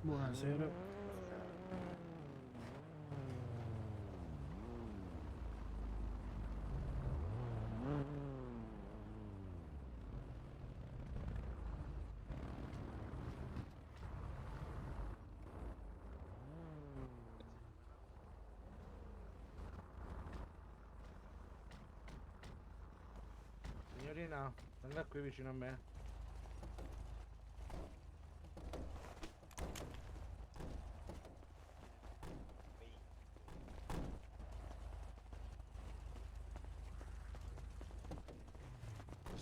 Buonasera. Signorina, venga qui vicino a me.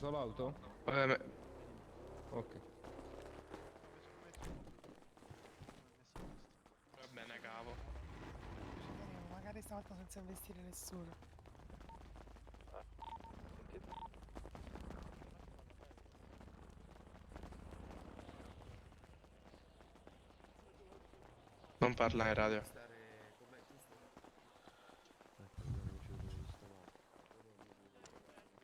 Questa l'auto? me- Ok. Va bene, cavo. Magari stavolta senza investire nessuno. Non parla in radio.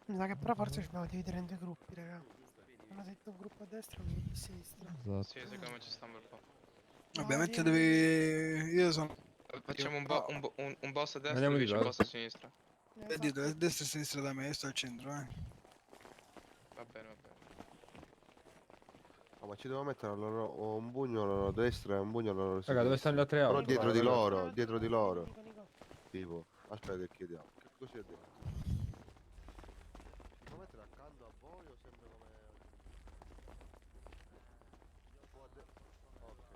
Mi sa che però forse ci dobbiamo dividere in due gruppi, raga. Hanno detto un gruppo a destra e un gruppo a sinistra. Sì, secondo me ci sta un bel po'. No, Ovviamente vieni. devi. Io sono. Facciamo No, un boss a destra e Andiamo di invece un là. boss a sinistra. dietro, Esatto. a destra e a sinistra da me, io sto al centro, Va bene, va bene. No, ma ci devo mettere o un pugno alla loro destra e un pugno alla loro Raga, dove stanno le sinistra. altre Però auto? dietro di Raga? loro, dietro di loro. Nico, Nico. Tipo, aspetta che chiediamo. Che cos'è detto? Ci può mettere accanto a voi o sempre come. Ok.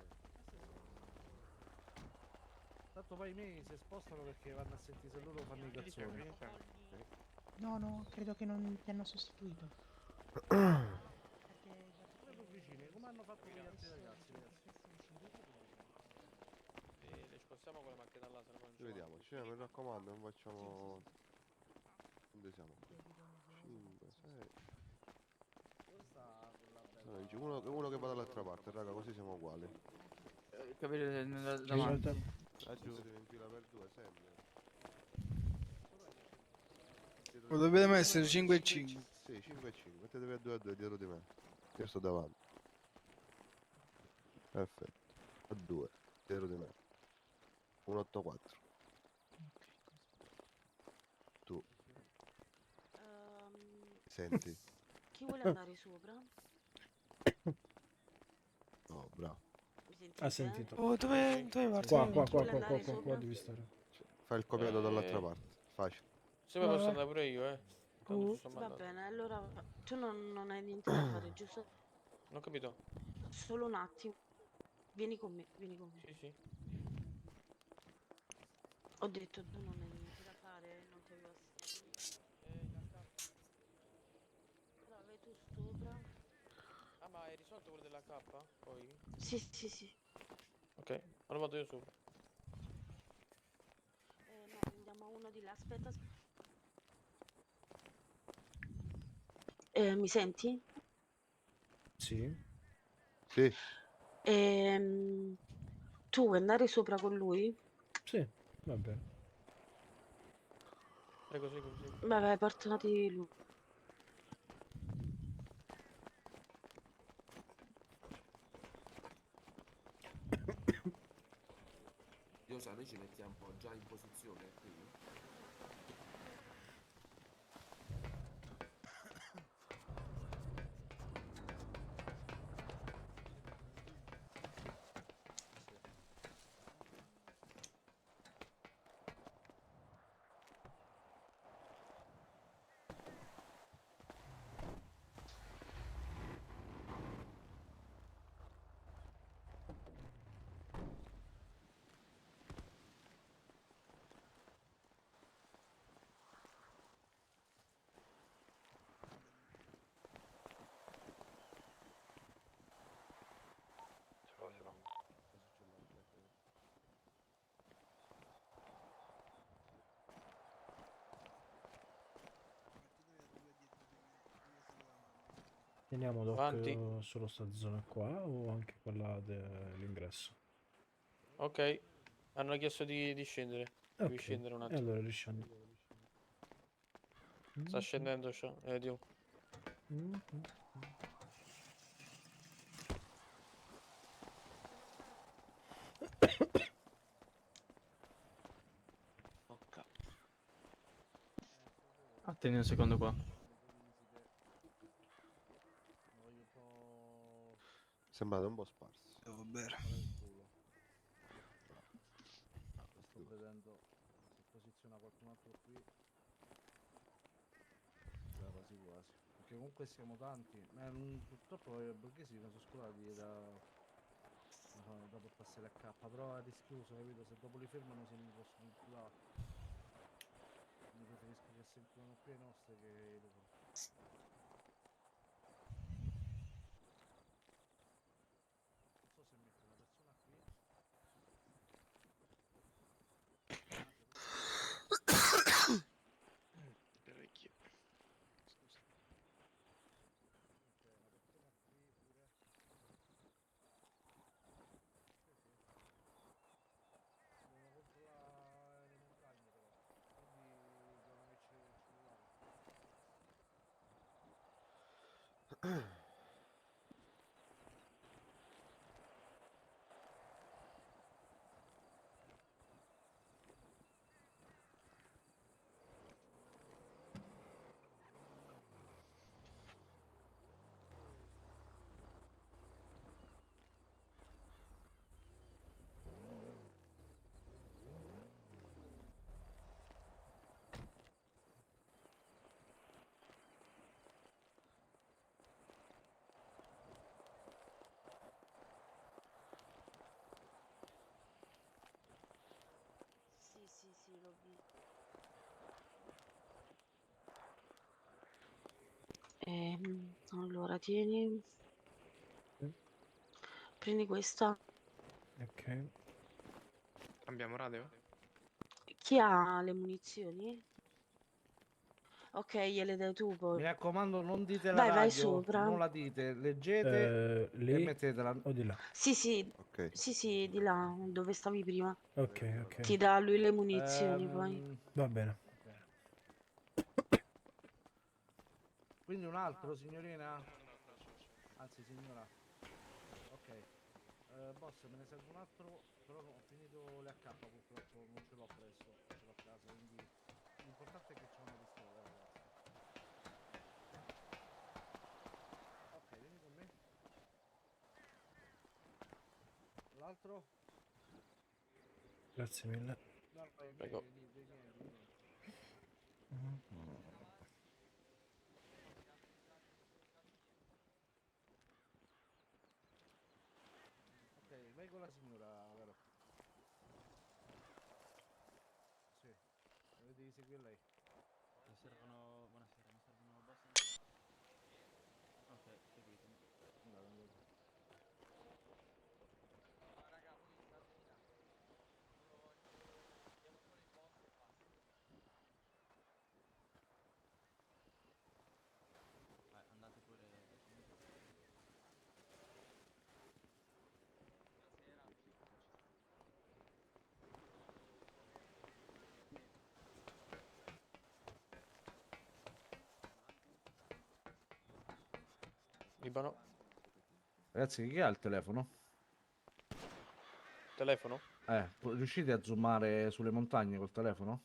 Tanto poi i miei si spostano perché vanno a sentire se loro fanno i Vieni fianco, cazzoni. vieni fianco. No, no, credo che non ti hanno sostituito. Come sono vicini, come hanno fatto con gli altri ragazzi? Le spostiamo con la macchina là, se no non Ci vediamo, mi raccomando, non facciamo. Dove siamo? 5, 6. Uno che va dall'altra parte, raga, così siamo uguali. Capire Davanti. Laggiù. Siete in fila per due, sempre. O dobbiamo essere 5 e 5. Sì, 5 e 5. Mettetevi a 2 dietro di me. Io sto davanti. Perfetto. A 2 dietro di me. 184. Tu senti? Chi vuole andare sopra? No, bravo. Mi sentite? Ha sentito. Oh, dove parti? Qua, Chi qua, qua, vuole qua, qua, andare qua, qua sopra? devi stare. Fai il copiato dall'altra parte. Facile. Se poi posso Vabbè. andare pure io, Tanto ci sto Va mandando. bene, allora tu non hai niente da fare, giusto? Non ho capito? Solo un attimo. Vieni con me, vieni con me. Sì, sì. Ho detto tu non hai niente da fare, non ti avevo allora vai tu sopra. Ah, ma hai risolto quello della K? Poi? Sì, sì, sì. Ok, allora vado io sopra. No, andiamo a uno di là. Aspetta, mi senti? Sì? Sì. Tu vuoi andare sopra con lui? Sì, va bene. Prego, segui, segui. Vai, vai, portati lui. Diosa, noi ci mettiamo già in posizione qui. Teniamo Avanti. d'occhio solo sta zona qua o anche quella dell'ingresso? Ok. Hanno chiesto di scendere. Devi Ok, scendere un e attimo. allora riscendi. Sta scendendo, Dio. Tieni un secondo qua. Voglio un po'... Sembrate un po' sparsi. Devo bere. fare il culo. Sto vedendo se posiziona qualcun altro qui. Quasi quasi. Perché comunque siamo tanti. Ma purtroppo i borghesi non sono scurati da portarsi l'H. Però è rischioso, capito? Se dopo li fermano se mi possono inculare. Quindi preferisco che si inculano più i nostri che i loro. Non so se metto una persona qui. Sono contro le montagne però, quindi devono averci il cellulare. Sì, l'ho visto. Allora, tieni. Prendi questa. Ok. Cambiamo radio? Chi ha le munizioni? Ok, gliele dai tu Mi poi. raccomando, non dite la Vai radio, sopra. non la dite, leggete e Lì mettetela. o di là? Sì, Ok. sì, di là, dove stavi prima. Ok. Ti dà lui le munizioni poi. Va bene. ok. Quindi un altro, signorina? Anzi, signora. Ok. Boss, me ne serve un altro, però ho finito le AK purtroppo, non ce l'ho presso, ce l'ho a casa, quindi l'importante è che c'è una pistola, ragazzi. Ok, vieni con me. L'altro? Grazie mille. No, Prego. vieni. Ok, vai con la signora, vero? Sì, devi seguire lei. Mi servono... Buonasera, mi servono boss. Ok, seguitemi. Andate. Vai, andate pure... Libano? Ragazzi, chi ha il telefono? Telefono? Riuscite a zoomare sulle montagne col telefono?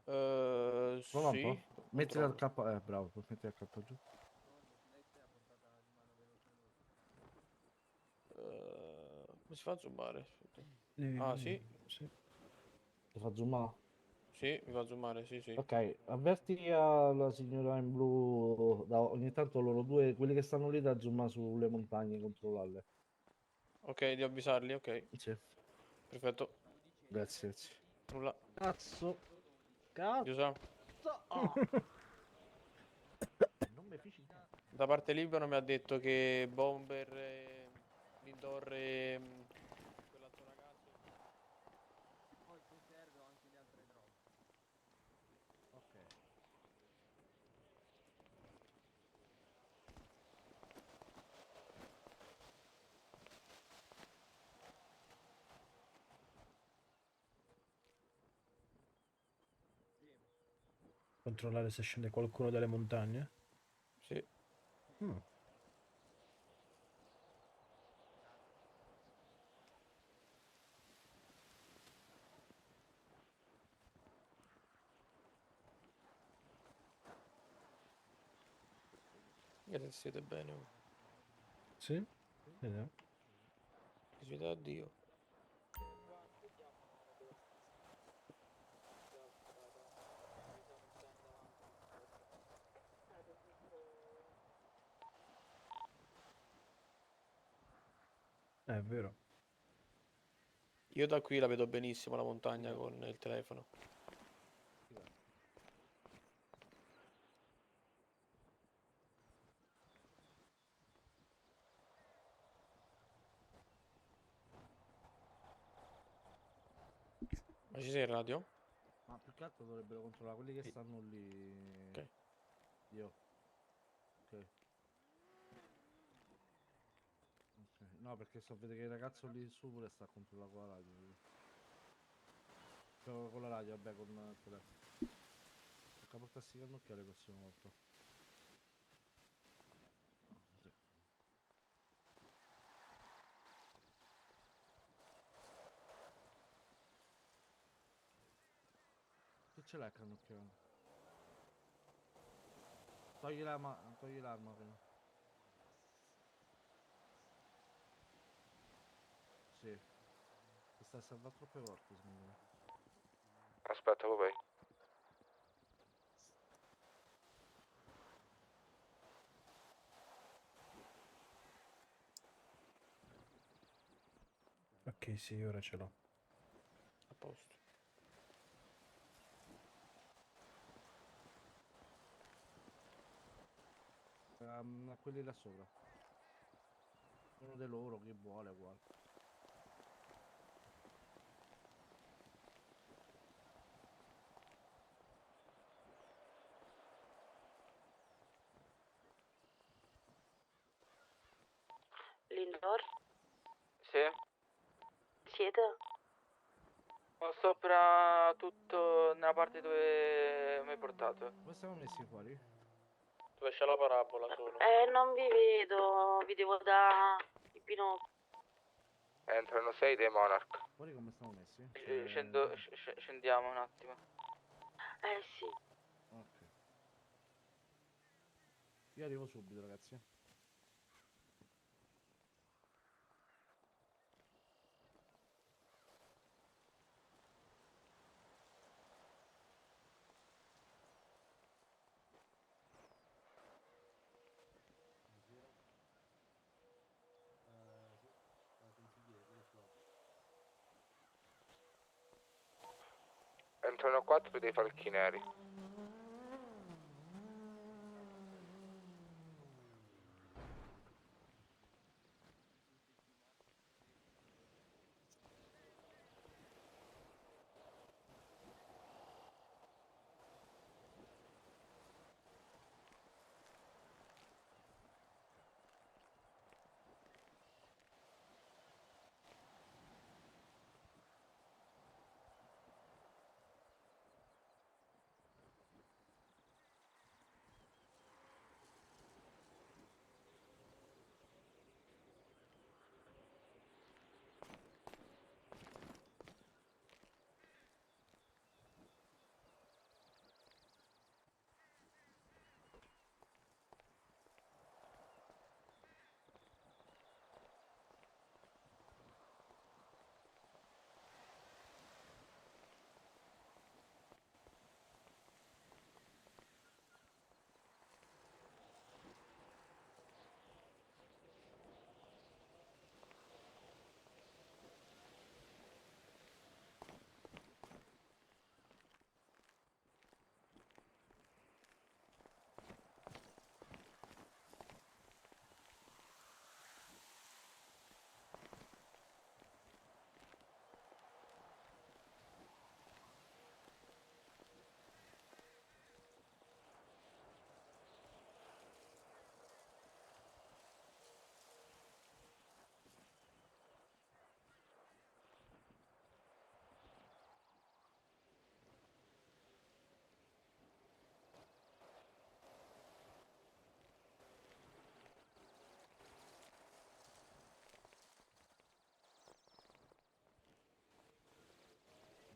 Prova un Sì. po'. Mettila al Controllo. K, bravo, poi metti al K giù. Come si fa a zoomare? Aspetta. Devi- Ah, sì? sì. Ti fa zoomare? Sì, mi fa zoomare, sì. Ok, avverti alla signora in blu, ogni tanto loro due, quelli che stanno lì da zoomare sulle montagne, controllarle. Ok, di avvisarli, ok. Sì, Perfetto. grazie. Nulla. Cazzo! Dio sa. Ah. Non mi fici niente. Da parte Libano mi ha detto che Bomber, Lindor e quell'altro ragazzo. Poi se serve ho anche le altre droghe. Ok. Controllare se scende qualcuno dalle montagne. Sì. Mm. Che se siete bene, oh. Sì? Vediamo. Che siete a Dio. È vero. Io da qui la vedo benissimo la montagna con il telefono. Ma ci sei in radio? Ma più che altro dovrebbero controllare quelli che stanno lì. Ok. Io. Ok. Ok. No, perché so vedere che il ragazzo lì su pure sta a controllare con la radio. Con la radio, vabbè, con il telefono. Tocca portarsi il cannocchiale la prossima volta. Sì. Che ce l'hai il cannocchiale? Togli l'arma prima. Sì. Ti sta salvando troppe volte, secondo me. Aspetta, poi. Ok, sì, ora ce l'ho. A posto. A quelli là sopra. Uno di loro che vuole, guarda. Lindor? Sì? Siete? Ho sopra tutto nella parte dove mi hai portato. Dove siamo messi fuori? Dove c'è la parabola solo. Non vi vedo, vi devo da il binocolo. Entrano 6 dei Monarch. Fuori come stiamo messi? Scendiamo un attimo. Sì. Ok. Io arrivo subito, ragazzi. Entrano 4 dei falchineri.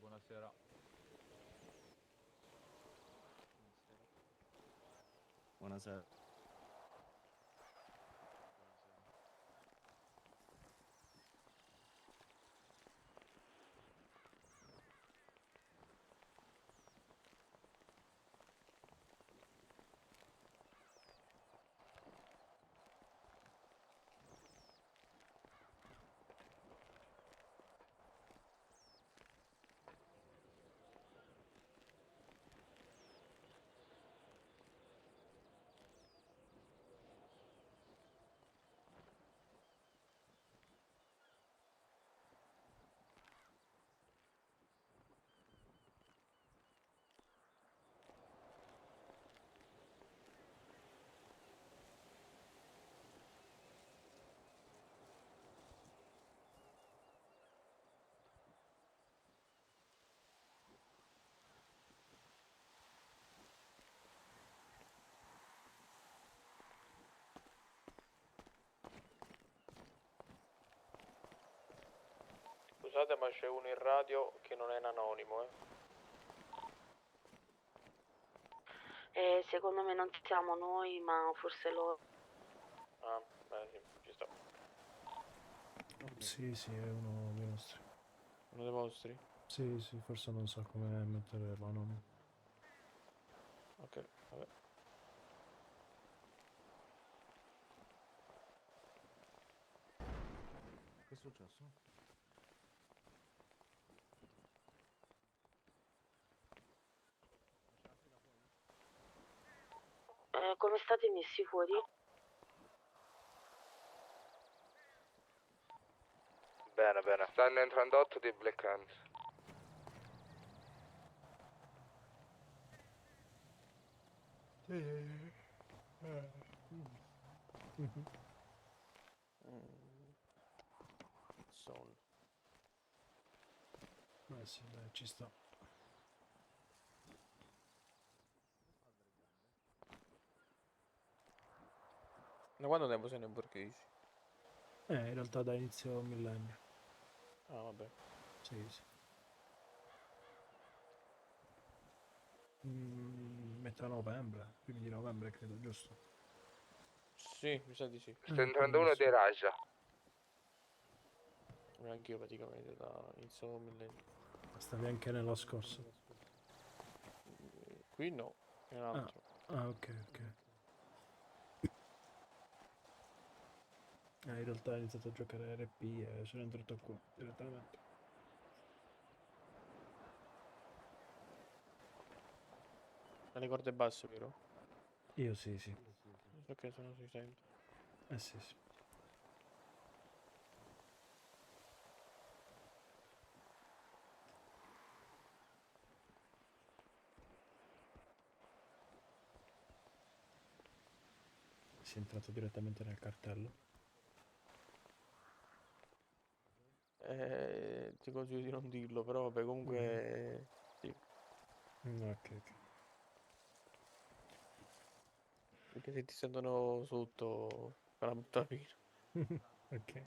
Buonasera. Buonasera. Scusate, ma c'è uno in radio che non è un anonimo, Secondo me non siamo noi, ma forse loro. Ah, beh, sì, ci sta. Sì, sì, è uno dei nostri. Uno dei vostri? Sì, sì, forse non sa come mettere l'anonimo. Ok, vabbè. Che è successo? Come state messi fuori? Bene, bene. Stanno entrando 8 di Black Hands. Son. Sì, dai, ci sta. Da quanto tempo sei nei borghesi? In realtà da inizio millennio. Ah, vabbè. Sì, sì. Metà novembre, primi di novembre credo, giusto? Sì, mi sa di sì. Sta entrando uno sì. dei Raja. Anch'io praticamente da inizio millennio. Stavi anche nello scorso. Qui no, è un altro. Ok, ok. In realtà ho iniziato a giocare RP e sono entrato qua direttamente. Alle corde basse, vero? Io sì, sì. Ok, se no si sente. Sì, sì. Si è entrato direttamente nel cartello. Ti consiglio di non dirlo, però vabbè, comunque sì. Ok, ok. Perché se ti sentono sotto, fa una brutta fine. Ok.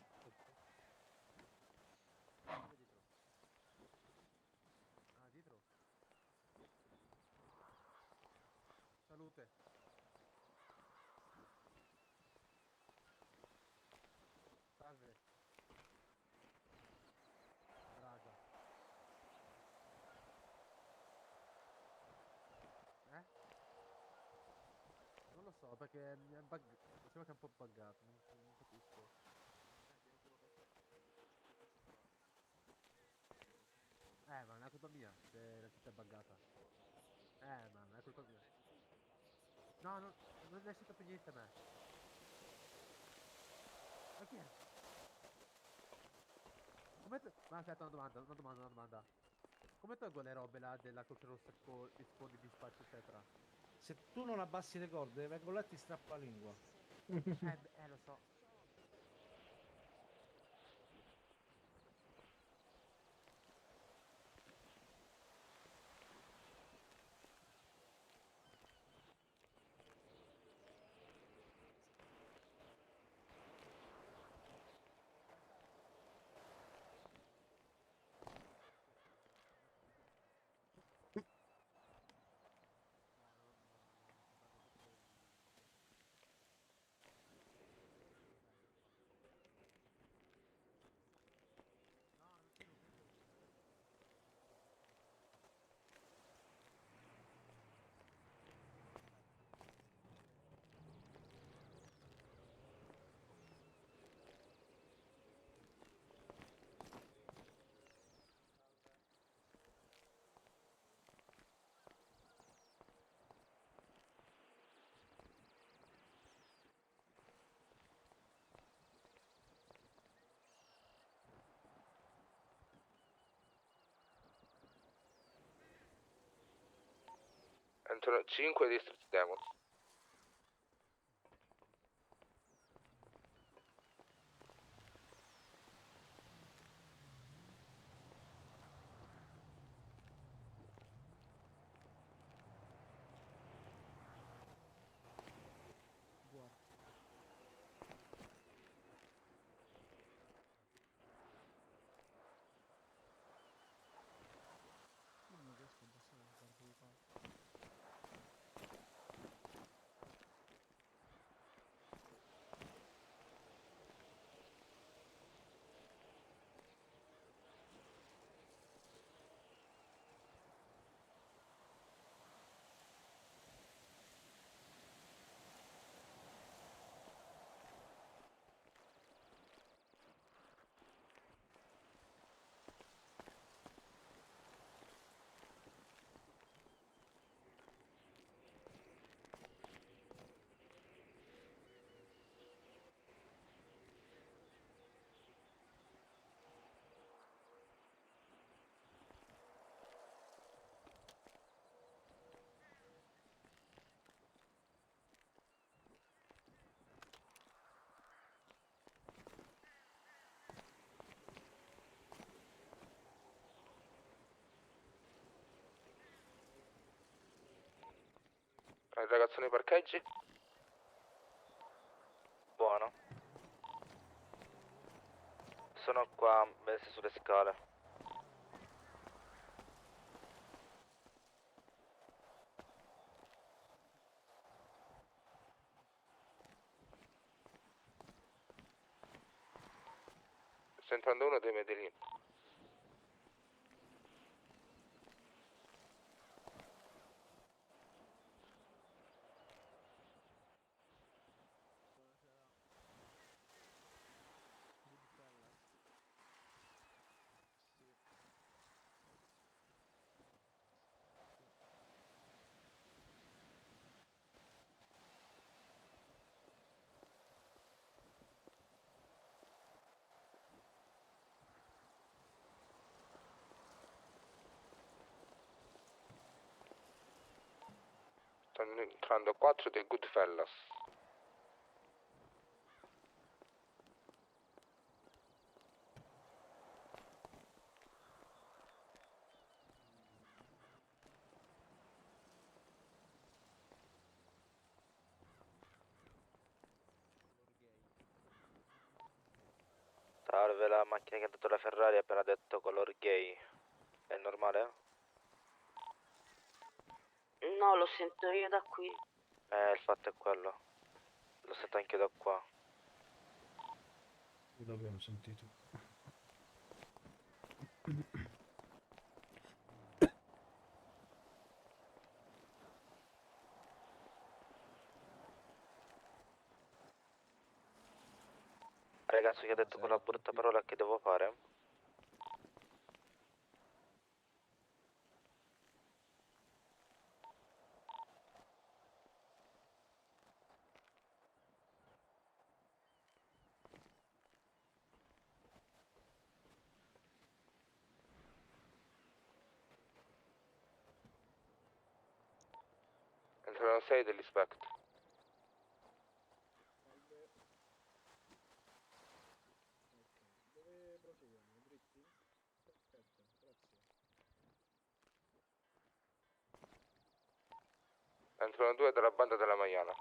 Salute. Salve. Raga. Non lo so perché mi è sembra che è un po' buggato, non capisco. Ma non è colpa mia se la città è buggata. Ma non è colpa mia. No, non è stato per niente a me. Ma chi è? Ma aspetta, una domanda. Come tolgo le robe là della Croce Rossa tipo i fondi di spaccio eccetera? Se tu non abbassi le corde, vengo là e ti strappo la lingua. Lo so. Entrano 5 District Demons. ragazzo nei parcheggi. Buono. Sono qua, messo sulle scale. Sto entrando uno dei Medellin. Stanno entrando 4 dei Goodfellas. Salve, la macchina che ha dato la Ferrari ha appena detto color gay. È normale? No, lo sento io da qui. Il fatto è quello. Lo sento anche da qua. L'abbiamo sentito. Ragazzo che ha detto quella brutta parola che devo fare? Entrano 6 degli Spect. Entrano 2 della banda della Maiana.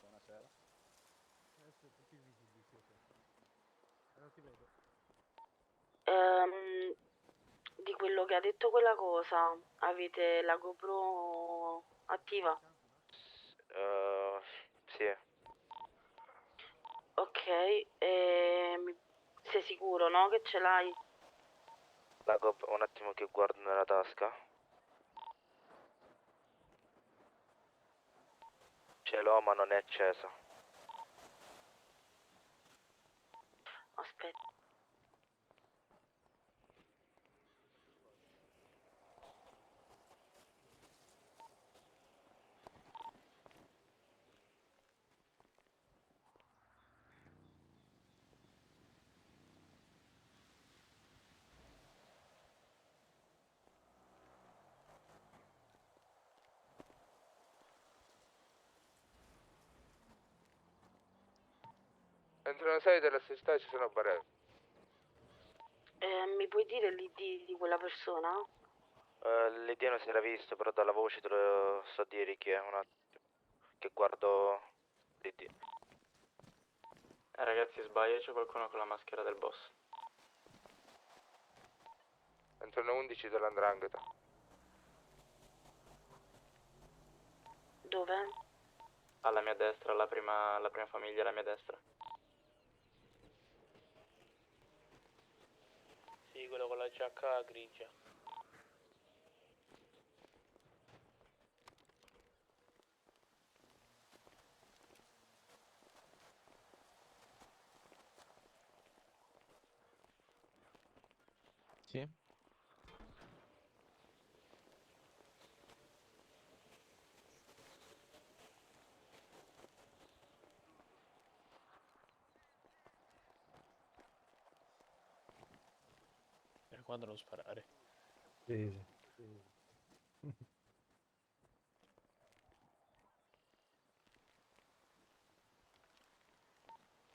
Buonasera. Tutti visibili, sì, sì. Non ti vedo. Di quello che ha detto quella cosa, avete la GoPro attiva? Sì. Ok, sei sicuro, no? Che ce l'hai? Un attimo che guardo nella tasca. Ce l'ho ma non è accesa. Aspetta. Entrano 6 della stessa e ci sono barelle. Mi puoi dire l'ID di quella persona? L'ID non si era visto, però dalla voce te lo so dire chi è. Un attimo. Che guardo l'ID. Ragazzi, sbaglio, c'è qualcuno con la maschera del boss. Entrano 11 dell'Andrangheta. Dove? Alla mia destra, la prima famiglia alla mia destra. Sì, quello con la giacca grigia. Sì? Quando non sparare? Sì, sì.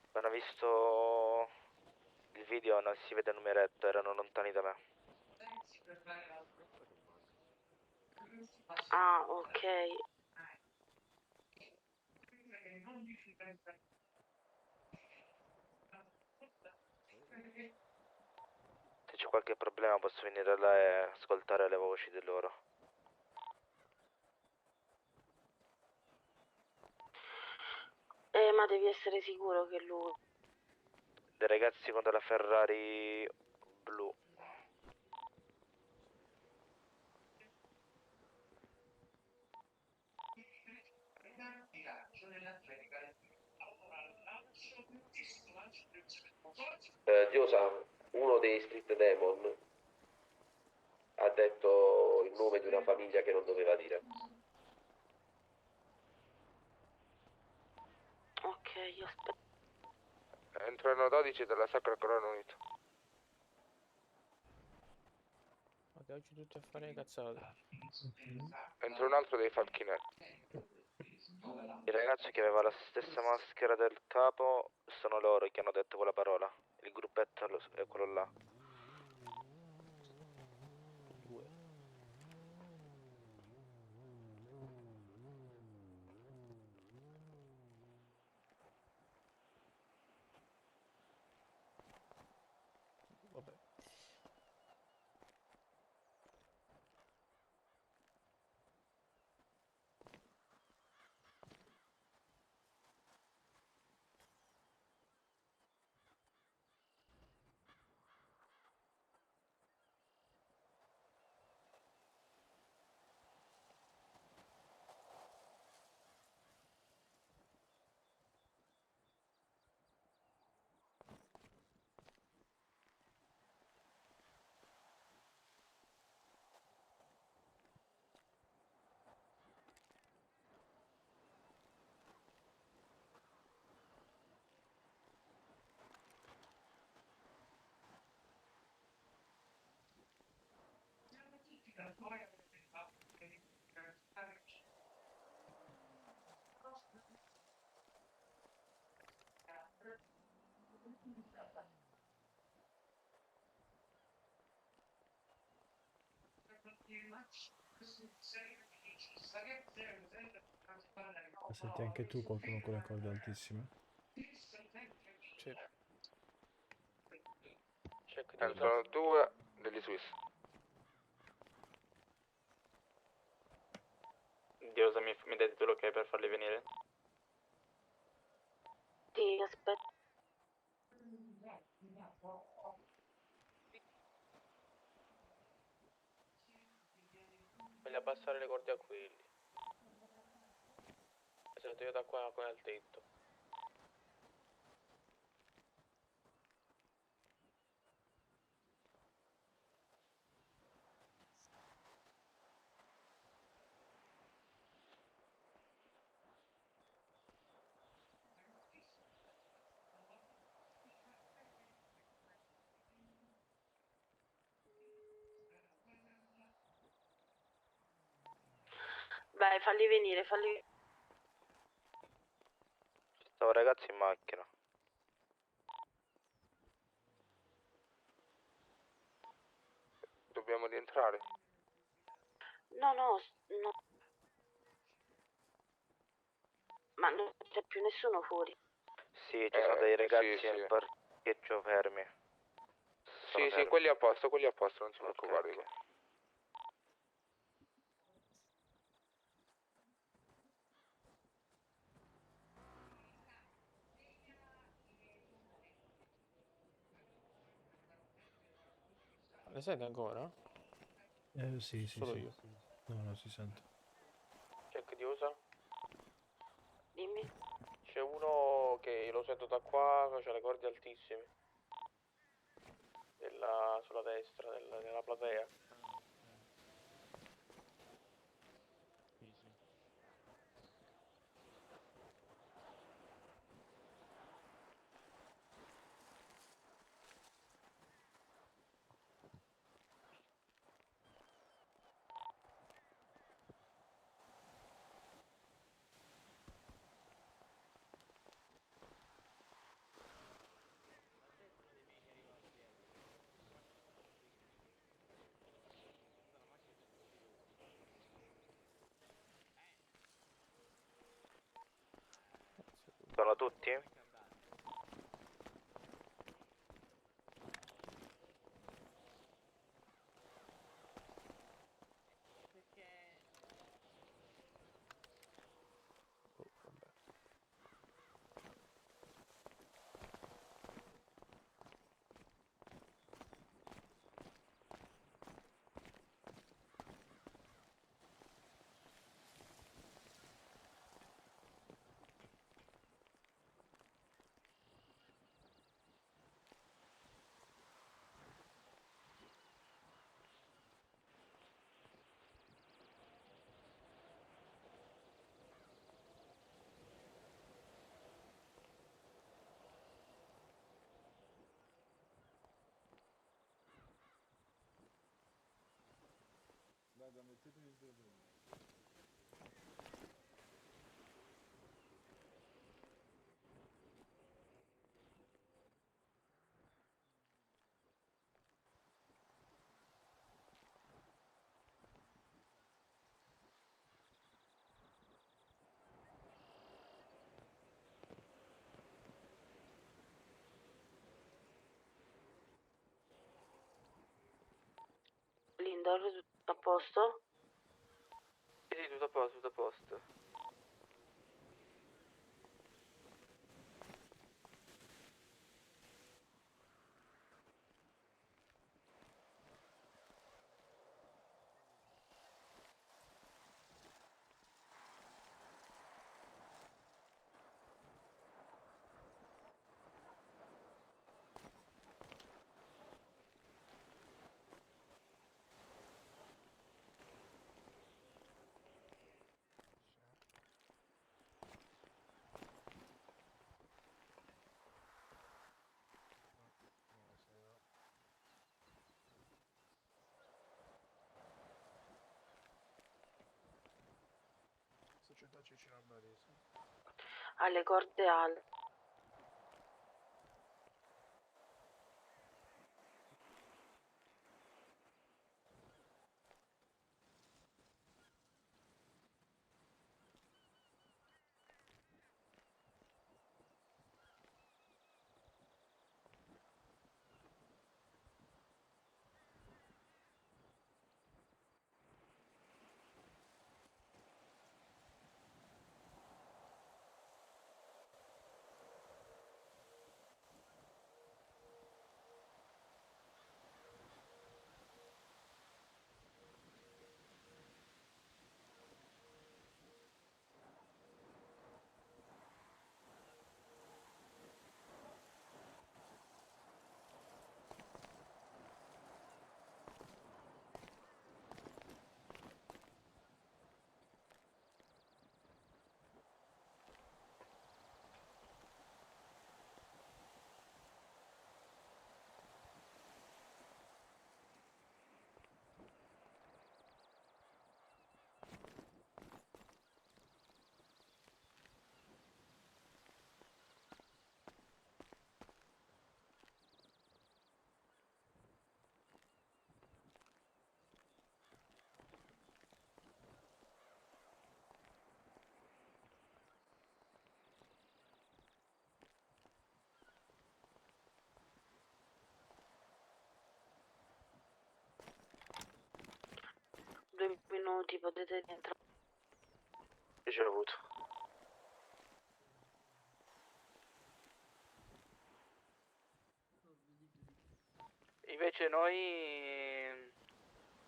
Appena visto il video non si vede numeretto, erano lontani da me. Ah, ok. Se c'è qualche problema posso venire là e ascoltare le voci di loro. Ma devi essere sicuro che lui... Dei ragazzi con della Ferrari blu. Diosa, uno dei Street Demon ha detto il nome di una famiglia che non doveva dire. Ok, io aspetto. Entrano 12 della Sacra Corona Unita. Ma che oggi tutti a fare le cazzate. Entra un altro dei falchinetti. Il ragazzo che aveva la stessa maschera del capo sono loro che hanno detto quella parola. Il gruppetto è quello là. Due. Vabbè. Ma senti anche tu qualcuno con le corde altissime? Sì. Entrano 2 degli Swiss. Diosa, mi dai tu l'ok per farli venire? Sì, aspetta. Voglio abbassare le corde a quelli. Esatto, io da qua come al tetto. Vai, falli venire, falli... Ci stavo ragazzi in macchina. Dobbiamo rientrare. No, no, no. Ma non c'è più nessuno fuori. Sì, ci sono dei ragazzi sì, nel sì. parcheggio fermi. Sono Sì, fermi. quelli a posto, non si preoccupare. Ok. Le sente ancora? Sì, sì, Solo sì. io. No, no, si sente. Check di usa. Dimmi. C'è uno che lo sento da qua, c'ha le corde altissime. Sulla destra, della platea. sono tutti? Oh, vabbè. Lindor, tutto a posto? Sì, tutto a posto, tutto a posto. Società Cecina Barese. Alle corde alte. Due minuti, potete rientrare. Ricevuto. Invece noi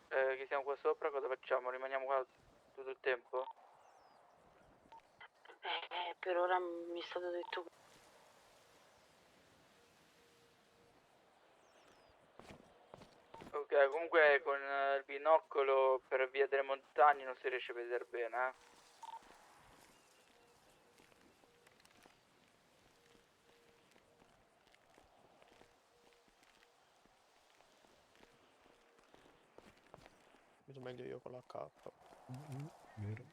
che siamo qua sopra cosa facciamo? Rimaniamo qua tutto il tempo? Per ora mi è stato detto. Ok, comunque con il binocolo per via delle montagne non si riesce a vedere bene, Vedo meglio io con la K. Vero.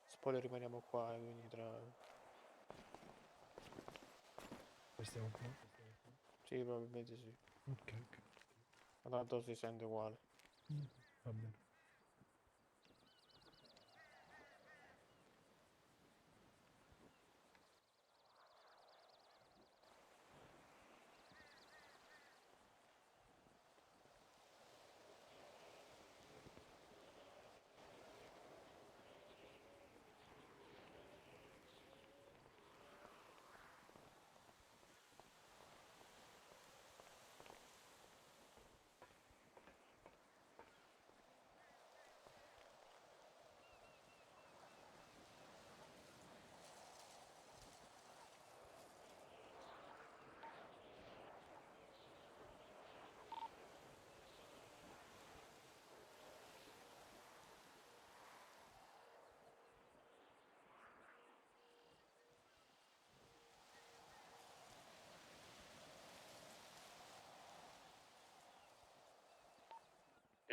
Spoiler rimaniamo qua, quindi tra... Restiamo qua. Sì, probabilmente sì. Ok, ok. Ma tanto si sente uguale. Va bene.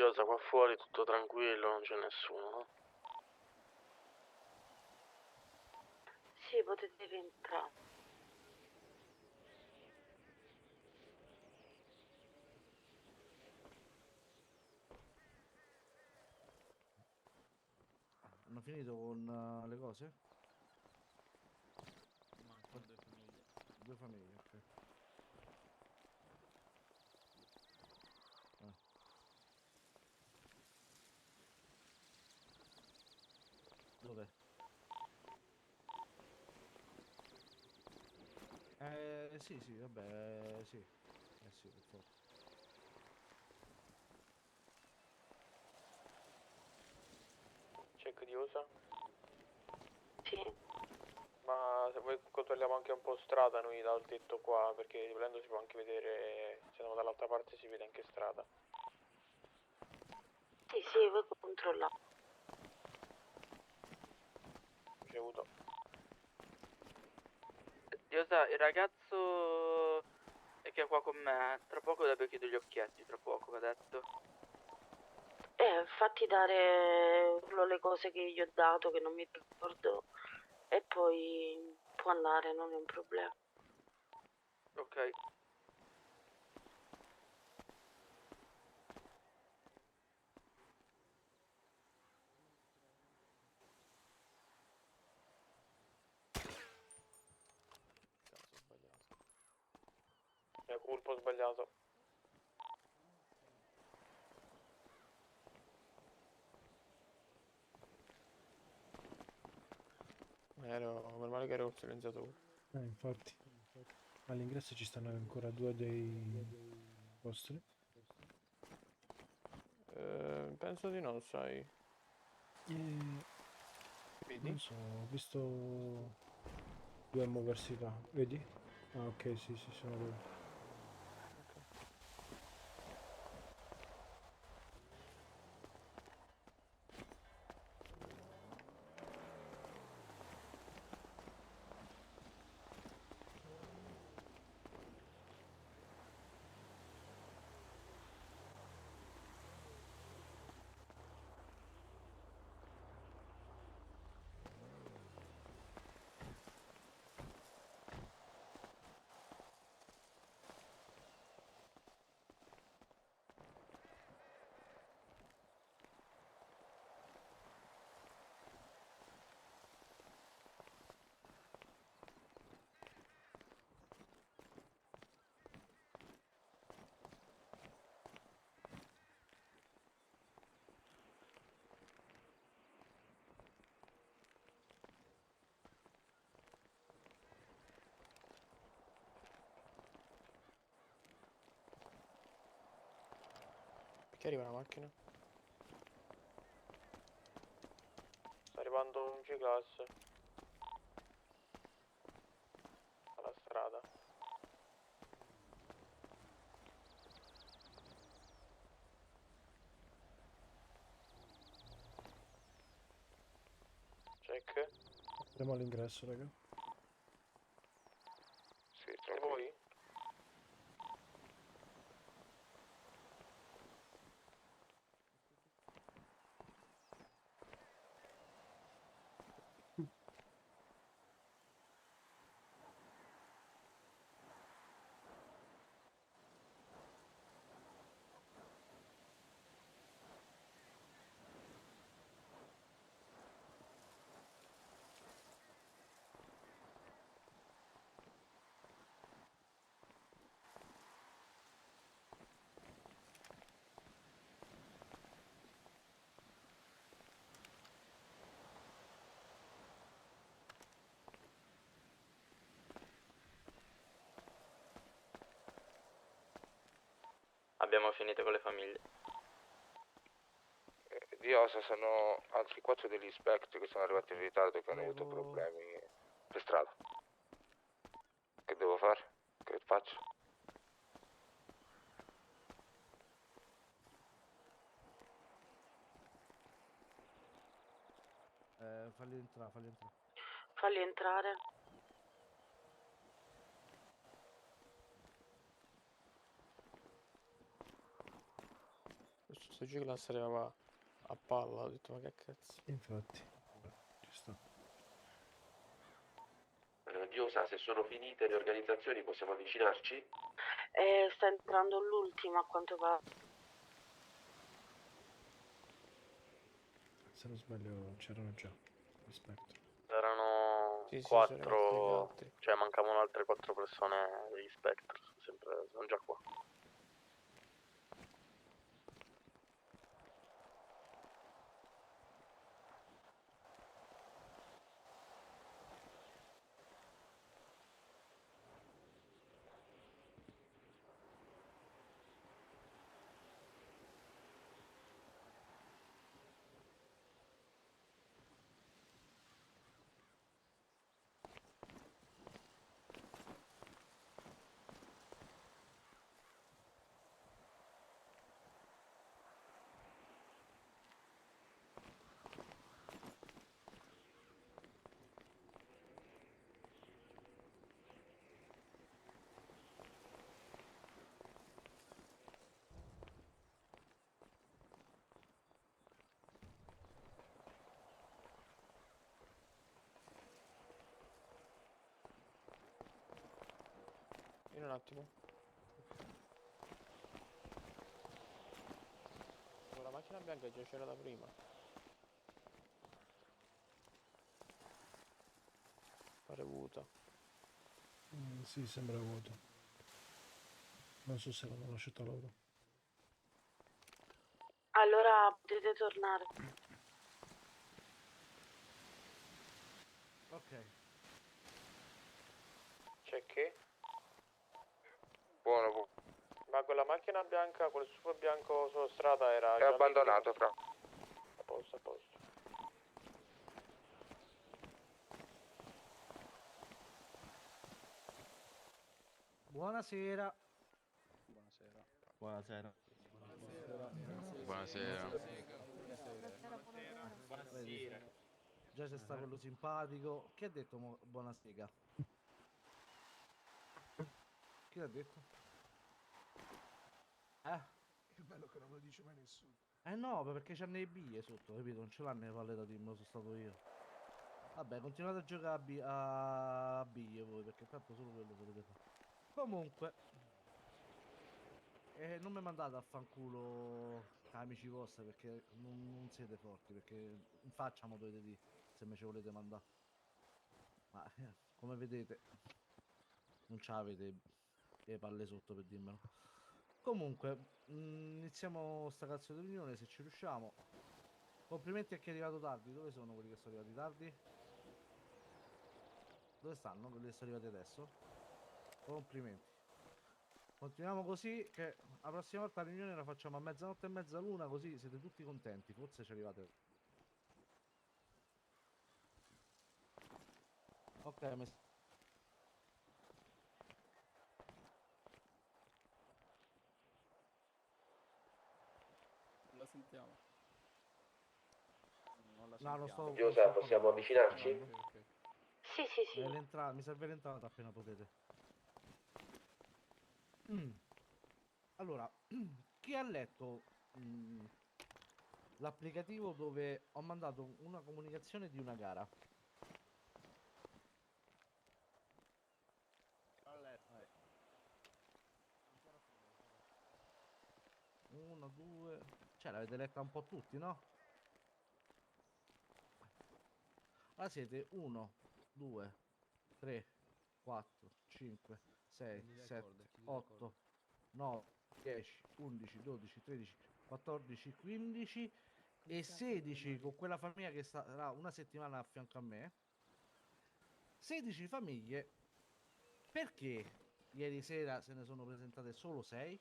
Giosa, qua fuori tutto tranquillo, non c'è nessuno, no? Sì, potete rientrare. Hanno finito con le cose? Mancano 2 famiglie. 2 famiglie, ok. Dov'è? Sì, sì, vabbè, sì. Sì, per forza. Check di USA? Sì. Ma se vuoi controlliamo anche un po' strada noi dal tetto qua, perché volendo si può anche vedere, se andiamo dall'altra parte si vede anche strada. Sì, sì, voi controllate. Ricevuto. Diosa, il ragazzo che è qua con me, tra poco deve chiudere gli occhietti, tra poco, mi ha detto. Fatti dare solo le cose che gli ho dato, che non mi ricordo, e poi può andare, non è un problema. Ok. Cazzo, ho sbagliato. Mia colpa, ho sbagliato. Meno male che ero col silenziatore. Infatti. All'ingresso ci stanno ancora 2 dei vostri. Penso di no, sai. E Vedi? non so, ho visto 2 muoversi là, vedi? Ah, ok, sì, sì, sono loro. Perché arriva una macchina? Sta arrivando un G-Class alla strada. Check. Apriamo all'ingresso, raga. Sì, E voi? Abbiamo finito con le famiglie. Di Osa sono altri 4 degli Spect che sono arrivati in ritardo e che hanno avuto Prego. problemi per strada. Che devo fare? Che faccio? Falli entrare, falli entrare. Falli entrare. questo G-Class arrivava a palla, ho detto ma che cazzo. Infatti, ci sta. Diosa, se sono finite le organizzazioni possiamo avvicinarci? Sta entrando l'ultima a quanto pare. Se non sbaglio c'erano già. Rispetto. Erano Sì, sì, c'erano altri, gli 4, altri. cioè mancavano altre 4 persone degli Spectre, sempre, sono già qua. In un attimo. La macchina bianca già c'era da prima. Pare vuota. Sì, sembra vuoto. Non so se l'hanno lasciata loro. Allora potete tornare. Ok. C'è che? Buono, buono. Ma quella macchina bianca, quel super bianco sulla strada era È già abbandonato, fra. a posto, a posto. Buonasera. Buonasera. Vedi, già c'è sta quello simpatico. Chi ha detto buonasera? Chi l'ha detto? Che bello che non lo dice mai nessuno. No, perché c'hanno le biglie sotto, capito? Non ce l'hanno le palle da team, sono stato io. Vabbè, continuate a giocare a biglie voi, perché tanto solo quello potete fare. Comunque, non mi mandate a fanculo amici vostri, perché non siete forti, perché in faccia mo dovete dire se me ci volete mandare. Ma come vedete, non c'avete le palle sotto per dirmelo. Comunque, iniziamo sta cazzo di riunione se ci riusciamo. Complimenti a chi è arrivato tardi. Dove sono quelli che sono arrivati tardi? Dove stanno quelli che sono arrivati adesso? Complimenti. Continuiamo così che la prossima volta la riunione la facciamo a mezzanotte e mezza l'una, così siete tutti contenti. Forse ci arrivate. Ok, La sentiamo. Non la no, non sto. Giosa, possiamo avvicinarci? Ok. Sì, sì, sì. Mi serve l'entrata appena potete. Allora, chi ha letto l'applicativo dove ho mandato una comunicazione di una gara? Uno, due. Cioè, l'avete letta un po' tutti, no? Allora siete 1, 2, 3, 4, 5, 6, 7, 8, 9, 10, 11, 12, 13, 14, 15 e 16 con quella famiglia che sarà una settimana a fianco a me. 16 famiglie. Perché ieri sera se ne sono presentate solo 6?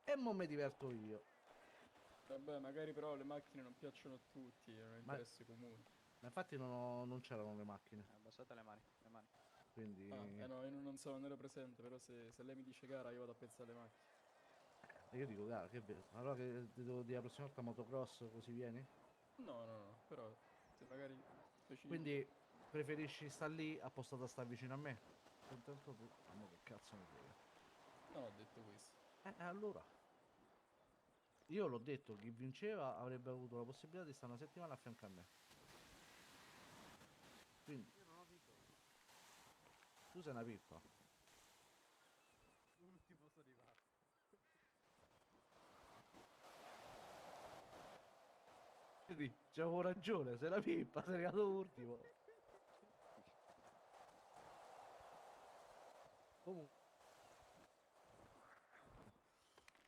E mo mi diverto io. Vabbè, magari però le macchine non piacciono a tutti, è un interesse comune. Ma infatti non c'erano le macchine. Abbassate le mani, le mani. Quindi. No, io non so, non ero presente, però se lei mi dice gara io vado a pezzare le macchine. Io dico, gara, che bello. Allora che ti devo dire la prossima volta motocross così vieni? No, però se magari specifico. Quindi preferisci star lì appostato a stare vicino a me? contento tu, a me che cazzo ne frega. Non ho detto questo. Allora. Io l'ho detto, chi vinceva avrebbe avuto la possibilità di stare una settimana a fianco a me. Quindi. Tu sei una pippa. Non ti posso arrivare. Vedi, c'avevo ragione, sei una pippa, sei arrivato ultimo. Comunque.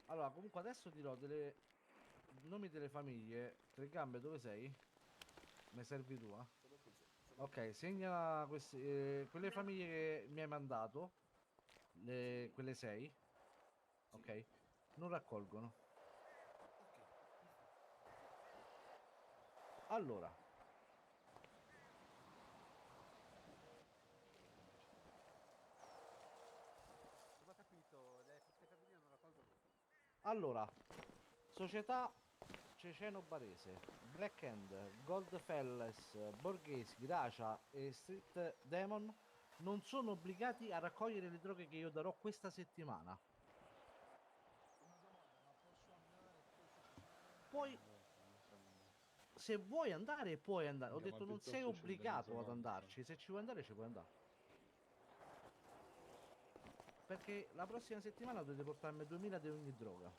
Allora, comunque adesso dirò delle nomi delle famiglie. Tre gambe, dove sei? Mi servi tu, eh? Ok, segna quelle famiglie che mi hai mandato. Quelle 6. Ok. Non raccolgono. Allora. Allora. Società Ceceno Barese, Black Hand, Goldfellas, Borghesi, Gracia e Street Demon non sono obbligati a raccogliere le droghe che io darò questa settimana. Poi, se vuoi andare, puoi andare. Ho detto non sei obbligato ad andarci. Se ci vuoi andare, ci puoi andare. Perché la prossima settimana dovete portarmi 2000 di ogni droga.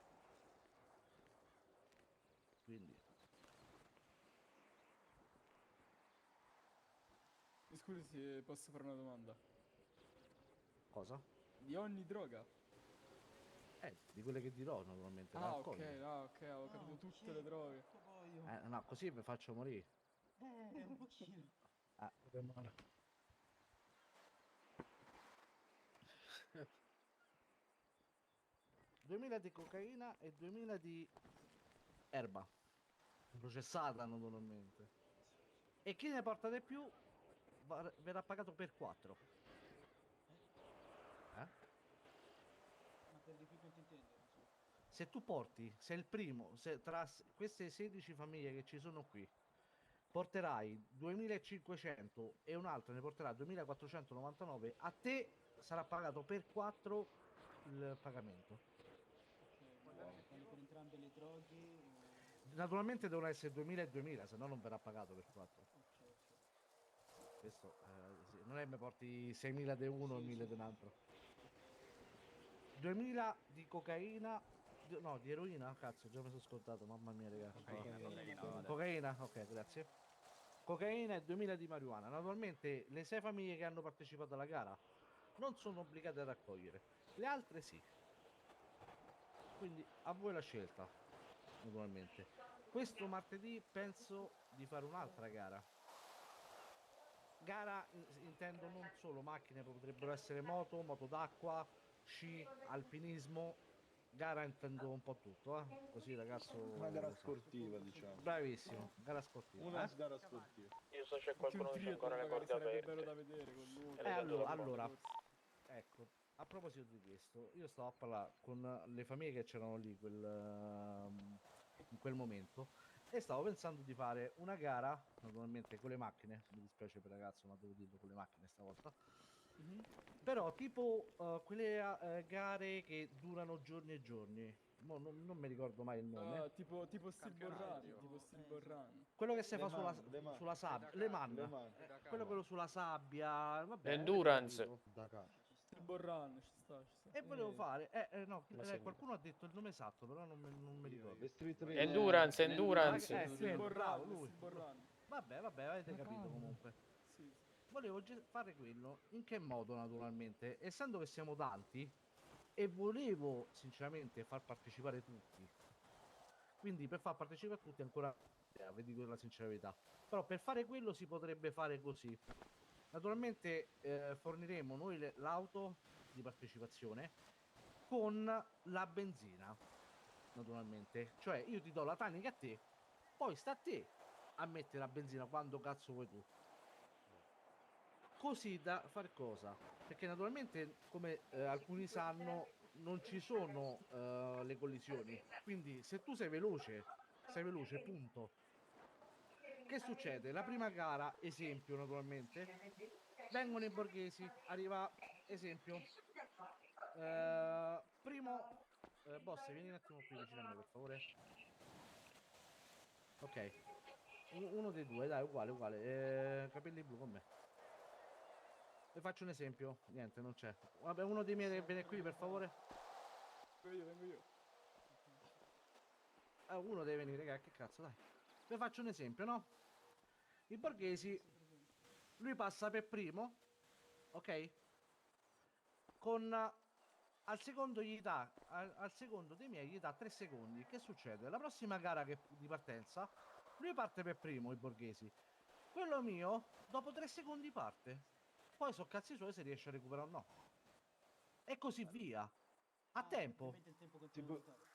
Quindi. Scusi se posso fare una domanda. Cosa? Di ogni droga? Di quelle che dirò naturalmente. Ah, raccogli. ok, ho capito tutte le droghe. No, così vi faccio morire. Un pochino. Male. 2000 di cocaina e 2000 di erba processata naturalmente. E chi ne porta di più verrà pagato per 4. Ma per di più quanto intendi? Se tu porti, sei il primo, se tra queste 16 famiglie che ci sono qui, porterai 2500 e un'altra ne porterà 2499, a te sarà pagato per 4 il pagamento. Quando per entrambe le droghe... Naturalmente devono essere 2000 e 2000, se no non verrà pagato per 4. Questo sì, non è che mi porti 6000 di uno e 1000 di un altro. 2000 di cocaina, no, di eroina, cazzo, già mi sono scordato, mamma mia, ragazzi. Cocaina, ok, grazie. Cocaina e 2000 di marijuana. Naturalmente le 6 famiglie che hanno partecipato alla gara non sono obbligate a raccogliere, le altre sì. Quindi a voi la scelta, naturalmente. Questo martedì penso di fare un'altra gara. Gara intendo non solo macchine, potrebbero essere moto d'acqua, sci, alpinismo. Gara intendo un po' tutto, così ragazzo. Una gara sportiva, diciamo. Bravissimo, gara sportiva. Una gara sportiva. Io so c'è qualcuno che c'ha ancora le corde Sarebbe aperte. bello da vedere con lui. Allora, ecco, a proposito di questo, io stavo a parlare con le famiglie che c'erano lì in quel momento e stavo pensando di fare una gara, naturalmente con le macchine, mi dispiace per il ragazzo ma devo dirlo con le macchine stavolta, però tipo quelle gare che durano giorni e giorni. Non mi ricordo mai il nome. Ah, tipo Steel Run. Quello che si fa sulla sabbia, le man. Quello sulla sabbia, vabbè. Endurance. Steel Run, ci sta. E volevo fare, no, qualcuno ha detto il nome esatto, però non mi ricordo. Endurance. Bravo, lui. Vabbè, avete capito comunque. Sì. Volevo fare quello, in che modo naturalmente, essendo che siamo tanti e volevo sinceramente far partecipare tutti, quindi per far partecipare tutti ancora, vi dico la sincera verità, però per fare quello si potrebbe fare così. Naturalmente forniremo noi l'auto di partecipazione con la benzina, naturalmente, cioè io ti do la tanica a te, poi sta a te a mettere la benzina quando cazzo vuoi tu. Così da far cosa? Perché naturalmente, come alcuni sanno, non ci sono le collisioni. Quindi se tu sei veloce, punto. Che succede? La prima gara, esempio naturalmente, vengono i borghesi, arriva esempio, primo, boss, vieni un attimo qui vicino a me, per favore. Ok, uno dei due, dai, uguale, capelli blu con me. Vi faccio un esempio, niente, non c'è. Vabbè, uno dei miei viene qui, per favore. Vengo io. Uno deve venire, raga, che cazzo, dai. Vi faccio un esempio, no? I borghesi, lui passa per primo, ok? Con al secondo gli dà, al secondo dei miei gli dà 3 secondi. Che succede? La prossima gara di partenza, lui parte per primo, i borghesi. Quello mio, dopo 3 secondi parte. Poi so cazzi suoi se riesce a recuperare o no. E così via. A tempo.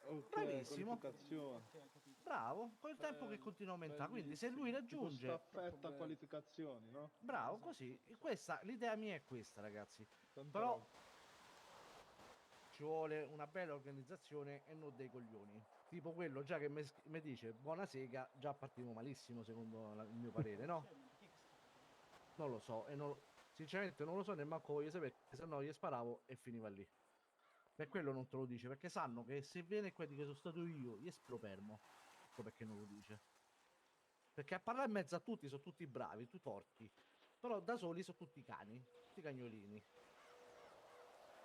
Ok, Bravissimo. qualificazione. Bravo, col tempo che continua a aumentare. Quindi se lui Tipo raggiunge... staffetta qualificazioni, no? Bravo, così. L'idea mia è questa, ragazzi. Tanta Però roba. ci vuole una bella organizzazione e non dei coglioni. Tipo quello già che mi dice buona sega, già partiamo malissimo secondo il mio parere, no? Non lo so, sinceramente non lo so nemmeno voglio sapere, se no gli sparavo e finiva lì. Per quello non te lo dice, perché sanno che se viene qua di che sono stato io, gli sparo fermo. Ecco perché non lo dice. Perché a parlare in mezzo a tutti sono tutti bravi, tutti forti. Però da soli sono tutti cani, tutti cagnolini.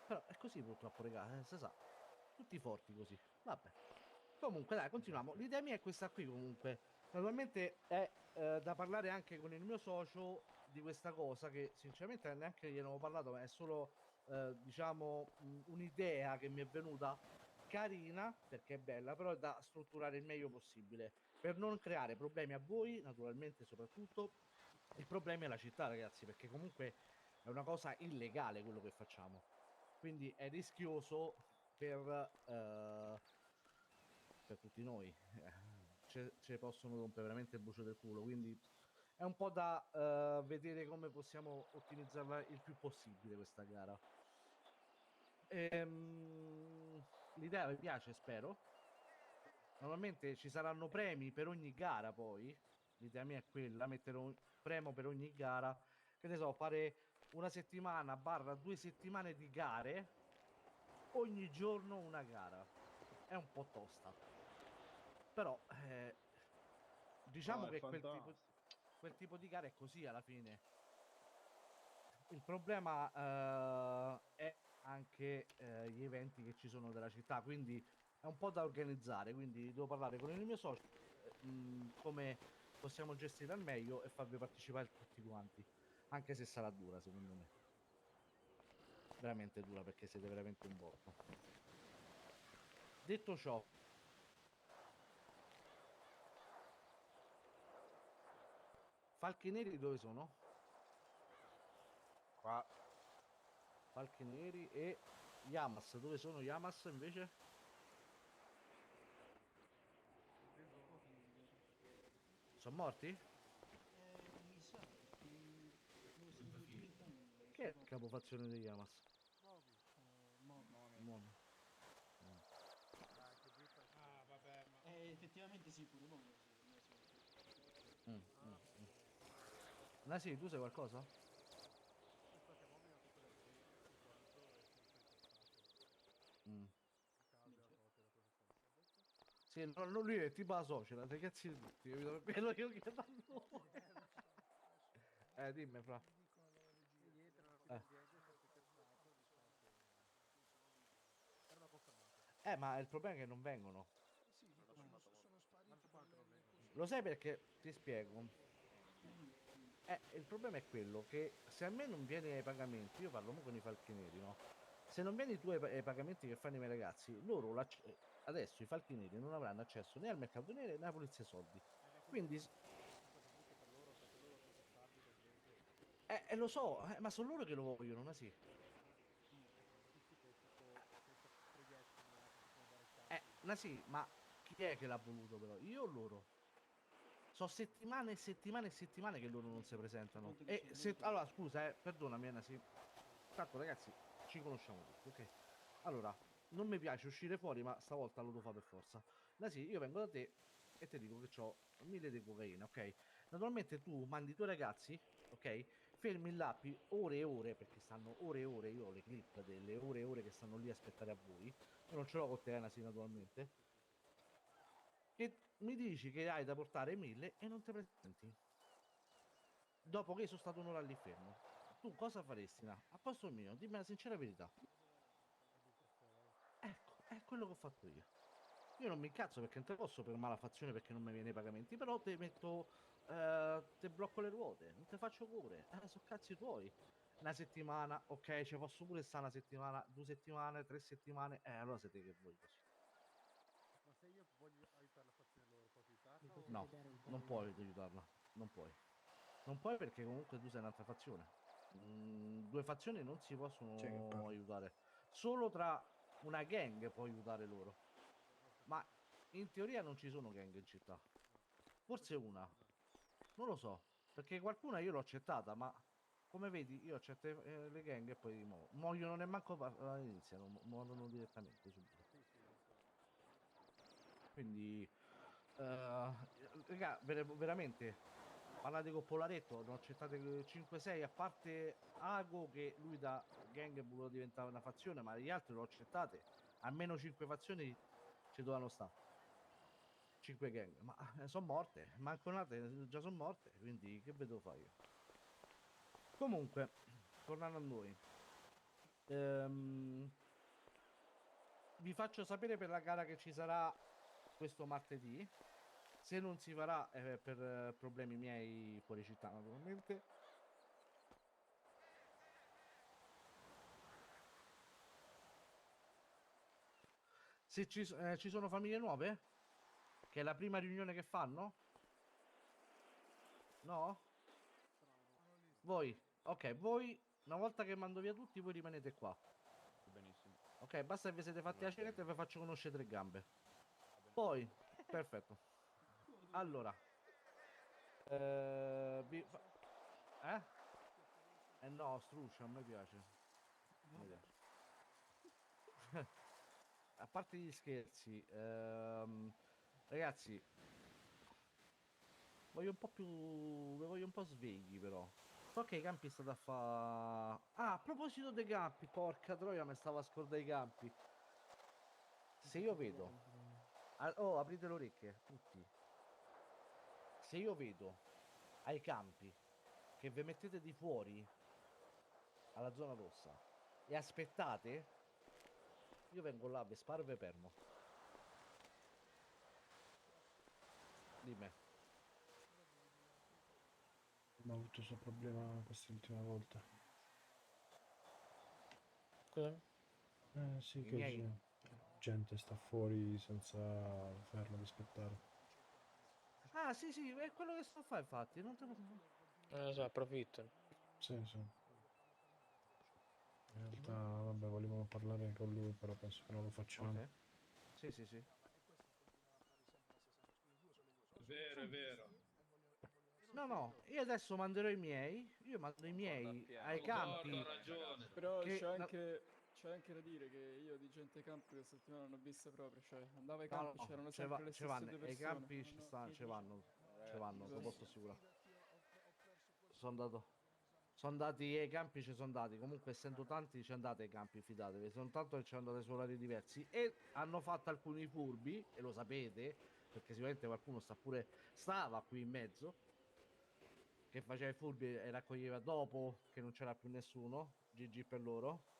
Però è così purtroppo, raga, si sa. Tutti forti così. Vabbè. Comunque, dai, continuiamo. L'idea mia è questa qui, comunque. Naturalmente è da parlare anche con il mio socio di questa cosa, che sinceramente neanche gliene ho parlato, ma è solo, diciamo, un'idea che mi è venuta carina, perché è bella, però è da strutturare il meglio possibile, per non creare problemi a voi, naturalmente, soprattutto, e problemi alla città, ragazzi, perché comunque è una cosa illegale quello che facciamo. Quindi è rischioso per tutti noi. Ce possono rompere veramente il bucio del culo, quindi è un po' da vedere come possiamo ottimizzarla il più possibile questa gara. L'idea vi piace, spero. Normalmente ci saranno premi per ogni gara, poi l'idea mia è quella, mettere un premio per ogni gara, che ne so, fare una settimana barra 2 settimane di gare, ogni giorno una gara. È un po' tosta, però diciamo È che fantastico. quel tipo di gara è così alla fine. Il problema è anche gli eventi che ci sono della città, quindi è un po' da organizzare, quindi devo parlare con il mio socio come possiamo gestire al meglio e farvi partecipare tutti quanti, anche se sarà dura secondo me, veramente dura perché siete veramente un botto. Detto ciò, falchi neri dove sono? Qua. Falchi neri e Yamas, dove sono Yamas invece? Sono morti? Mi sa che lo stanno utilizzando. Che è il capofazione degli Yamas? Momi. Momi. Ah, vabbè, ma... Effettivamente sì, pure Momi. Nasi, tu sai qualcosa? Mm. Sì, lui è tipo la società, dei cazzi di tutti, capito? Per quello che io chiedo a lui. Dimmi, fra. Ma il problema è che non vengono. Lo sai perché? Ti spiego. Il problema è quello che se a me non viene ai pagamenti, io parlo con i falchi neri, no? Se non vieni tu ai pagamenti che fanno i miei ragazzi, loro adesso i falchi neri non avranno accesso né al mercato nero né alla polizia soldi. Quindi lo so, ma sono loro che lo vogliono, ma sì. Ma sì, ma chi è che l'ha voluto però? Io o loro? Sono settimane e settimane e settimane che loro non si presentano. Allora, scusa, perdonami, Nasi. Tanto, ragazzi, ci conosciamo tutti, ok? Allora, non mi piace uscire fuori, ma stavolta lo devo fare per forza. Nasi, io vengo da te e ti dico che ho 1000 di cocaina, ok? Naturalmente tu mandi i tuoi ragazzi, ok? fermi là ore e ore, perché stanno ore e ore, io ho le clip delle ore e ore che stanno lì a aspettare a voi, io non ce l'ho con te Anasi naturalmente, che mi dici che hai da portare 1000 e non ti presenti. Dopo che sono stato un'ora lì fermo. Tu cosa faresti, no? A posto mio, dimmi la sincera verità. Ecco, è quello che ho fatto io. Io non mi incazzo perché non te posso per malafazione perché non mi viene i pagamenti, però te metto, te blocco le ruote, non te faccio cure, sono cazzi tuoi. Una settimana, ok, ci posso pure stare una settimana, 2 settimane, 3 settimane, allora siete che voi così. Ma se io voglio aiutare la fazione loro, posso aiutarla? No, non puoi aiutarla, non puoi. Non puoi perché comunque tu sei un'altra fazione. 2 fazioni non si possono aiutare. Solo tra una gang può aiutare loro. Ma in teoria non ci sono gang in città. Forse una. Non lo so. Perché qualcuna io l'ho accettata, ma come vedi io accetto le gang e poi muoiono nemmeno iniziano, muoiono direttamente subito. Quindi, raga, veramente, parlate con Polaretto, ne ho accettate 5-6, a parte Ago che lui da gang è voluto diventare una fazione, ma gli altri l'ho accettate. Almeno 5 fazioni ci dovevano stare. 5 gang, ma sono morte, manco nate, già sono morte, quindi che vedo fare io? Comunque, tornando a noi, vi faccio sapere per la gara che ci sarà questo martedì. Se non si farà per problemi miei fuori città naturalmente. Se ci sono famiglie nuove? Che è la prima riunione che fanno? No? Voi? Ok, voi una volta che mando via tutti voi rimanete qua. Benissimo. Ok, basta che vi siete fatti la cenetta e vi faccio conoscere 3 gambe. Poi, perfetto. Allora, eh? Eh no, struscia, a me piace. A me piace. A parte gli scherzi, ragazzi, voglio un po' più. Vi voglio un po' svegli però. So che i campi state a fa. Ah, a proposito dei campi, porca troia, mi stavo a scordare i campi. Se io vedo. Oh, aprite le orecchie, tutti. Se io vedo ai campi che vi mettete di fuori alla zona rossa e aspettate, io vengo là, vi sparo e vi fermo. Dimmi. Abbiamo avuto questo problema quest'ultima volta. Cosa? Sì, I che miei- gente sta fuori senza fermo ad aspettare. Ah, sì, sì, è quello che sto a fare, infatti. Non te lo. Lo so, approfittano. Sì, sì. In realtà, vabbè, volevamo parlare con lui, però penso che non lo facciamo. Ok. Sì, sì, sì. È vero, è vero. No, no, io adesso manderò i miei. Io mando i miei ai campi. Concordo, ha ragione. Però Che- c'è anche da dire che io di gente ai campi questa settimana non ho vista proprio, cioè andavo ai No, campi no, c'erano ce sempre le ce stesse vanno. 2 Ai persone. campi ci stanno, ce vanno. Ce vanno, te lo posso assicurare. Sono andato. Sono andati ai campi, ci sono andati. Comunque, essendo tanti, ci andate ai campi, fidatevi. Sono tanto che ci andate su orari diversi. E hanno fatto alcuni furbi, e lo sapete, perché sicuramente qualcuno stava qui in mezzo, che faceva i furbi e raccoglieva dopo che non c'era più nessuno. GG per loro.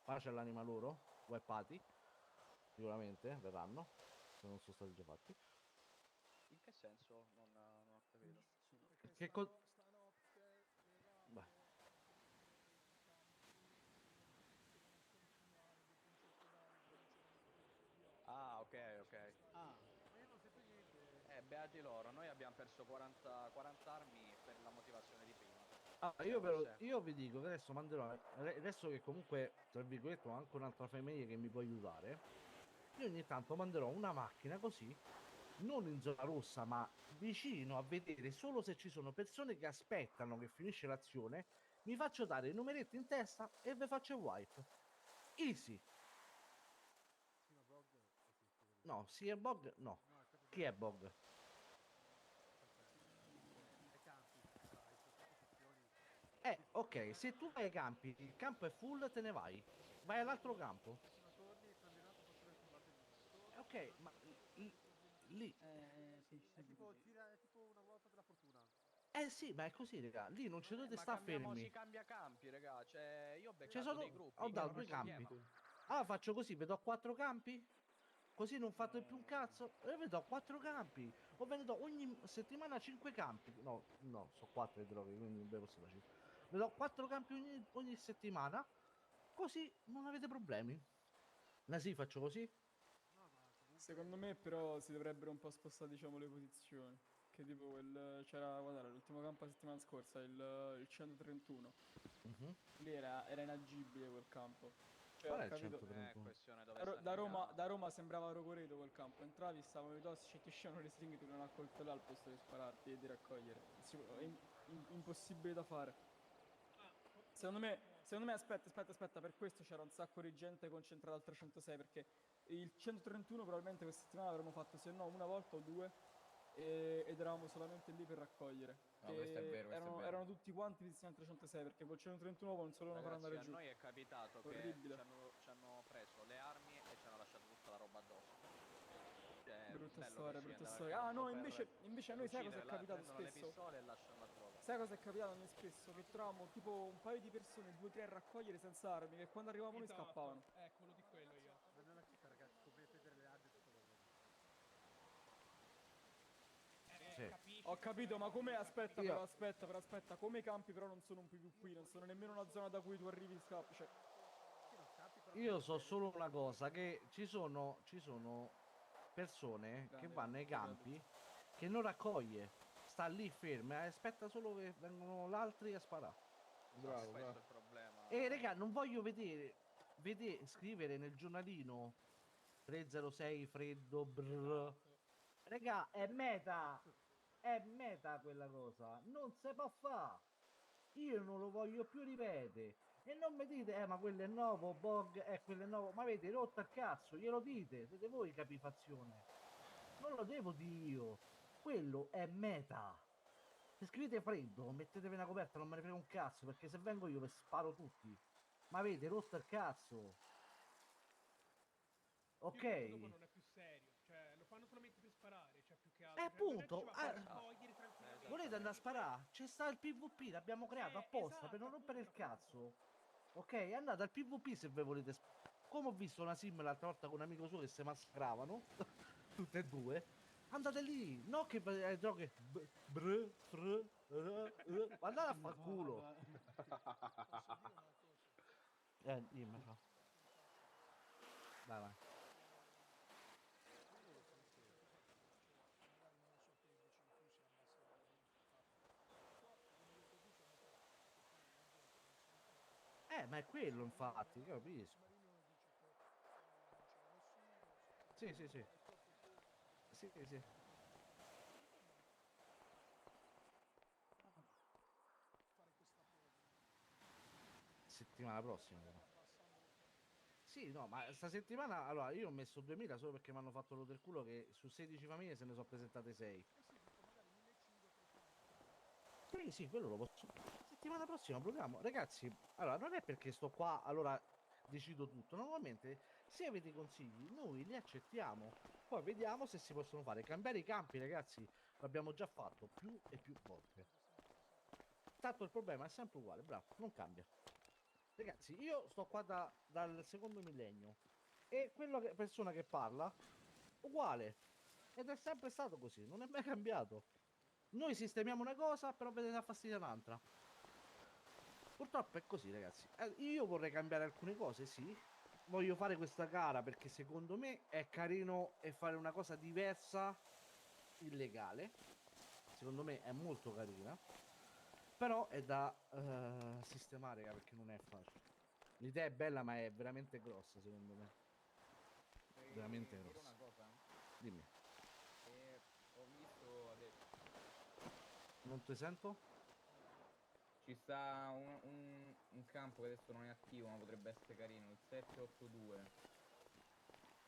Pace all'anima loro, wipeati. Sicuramente verranno, se non sono stati già fatti. In che senso? Non ho capito. Che co- Beh. Ah, ok, ok. Beati loro, noi abbiamo perso 40 armi per la motivazione di prima. Ah, Cioè, forse- io vi dico che adesso manderò, adesso che comunque, tra virgolette, ho anche un'altra famiglia che mi può aiutare, io ogni tanto manderò una macchina così, non in zona rossa, ma vicino a vedere solo se ci sono persone che aspettano che finisce l'azione, mi faccio dare i numeretti in testa e vi faccio il wipe. Easy. No, sì è Bog, no. Chi è Bog? Ok, se tu vai ai campi, il campo è full, te ne vai. Vai all'altro campo. Ok, ma lì. Eh sì, ma è così, raga. Lì non ci dovete Ma stare cambiamo, fermi. si cambia campi, raga. Cioè, io ho Ci beccato dei sono. gruppi Ho che dato non due c'è campi. schema. Ah, faccio così, vedo 4 campi. Così non fate più un cazzo. E vedo 4 campi. O ve ne do ogni settimana 5 campi. No, no, sono 4 le droghe, quindi non bevo solo 5. Ve do 4 campi ogni settimana. Così non avete problemi. Ma sì, faccio così. Secondo me però si dovrebbero un po' spostare diciamo le posizioni. Che tipo c'era, guarda, l'ultimo campo la settimana scorsa, il 131. Mhm. Lì era inagibile quel campo. Cioè Qual ho è il capito. 131? Questione dove Da, Ro- sta da Roma, Nica. da Roma sembrava Rogoreto quel campo. Entravi, stavano i tossici e ti uscivano le stringhe, ti venivano a coltellare al posto di spararti e di raccogliere. È impossibile da fare. Secondo me, aspetta, per questo c'era un sacco di gente concentrata al 306, perché il 131 probabilmente questa settimana avremmo fatto se no una volta o due ed eravamo solamente lì per raccogliere. No, questo è vero, questo è vero. Erano tutti quanti visitati al 306, perché col 131 non se lo far Ragazzi, andare a giù. noi è capitato che Orribile. ci hanno preso le armi e ci hanno lasciato tutta la roba addosso. Cioè, Brutta bello storia, così, brutta andare al storia. Ah campo no, per invece a noi sai cosa è uccidere, capitato prendono le spesso? pistole e lasciano la droga. Sai cosa è capitato a noi spesso? Che trovavamo tipo un paio di persone, 2 o 3 a raccogliere senza armi, che quando arrivavamo noi scappavano. Ecco, lo di quello io. Sì. Capisci Ho capito, ma come aspetta, Io- però aspetta, come i campi però non sono un PvP, non sono nemmeno una zona da cui tu arrivi e scappi, cioè. Io so solo una cosa, che ci sono persone che Grande, vanno ai grande. campi che non raccoglie, sta lì ferma e aspetta solo che vengono gli altri a sparare. Questo è il problema. E raga, non voglio vedere scrivere nel giornalino 306 freddo brr. Raga, è meta quella cosa, non si può fare. Io non lo voglio più ripetere. E non mi dite, ma quello è nuovo, Bog, quello è nuovo. Ma avete rotto al cazzo, glielo dite, siete voi capifazione. Non lo devo dire io. Quello è meta. Se scrivete freddo, mettetevi una coperta, non me ne frega un cazzo, perché se vengo io vi sparo tutti. Ma avete rotto il cazzo. Ok? Dopo non è più serio, cioè lo fanno solamente per sparare, cioè più che altro. E Cioè, la gente appunto, ci va per raccogliere tranquillamente. volete andare a sparare? C'è sta il PvP, l'abbiamo creato apposta per non rompere il cazzo. Ok, andate al PvP se ve volete. Come ho visto una sim l'altra volta con un amico suo che si massacravano, tutte e due. Andate lì, no che droghe. Andate a far culo. Dimmi, fa. Vai, vai. Ma è quello infatti, capisco. Sì, sì, sì. Sì, sì. Settimana prossima però. Sì, no, ma sta settimana, allora, io ho messo 2000 solo perché mi hanno fatto lo del culo che su 16 famiglie se ne sono presentate 6. Sì, sì, quello lo posso. Settimana prossima proviamo. Ragazzi, allora, non è perché sto qua, allora decido tutto. Normalmente, se avete consigli, noi li accettiamo. Poi vediamo se si possono fare. Cambiare i campi, ragazzi, l'abbiamo già fatto più e più volte. Tanto il problema è sempre uguale, bravo, non cambia. Ragazzi, io sto qua dal secondo millennio e persona che parla, uguale. Ed è sempre stato così, non è mai cambiato. Noi sistemiamo una cosa, però vedete a fastidio un'altra. Purtroppo è così, ragazzi. Io vorrei cambiare alcune cose, sì. Voglio fare questa gara perché secondo me è carino e fare una cosa diversa, illegale. Secondo me è molto carina. Però è da sistemare, raga, perché non è facile. L'idea è bella, ma è veramente grossa, secondo me. Veramente dire grossa. una cosa? Dimmi. Ho visto adesso. Non ti sento? Ci sta un campo che adesso non è attivo, ma potrebbe essere carino, il 782.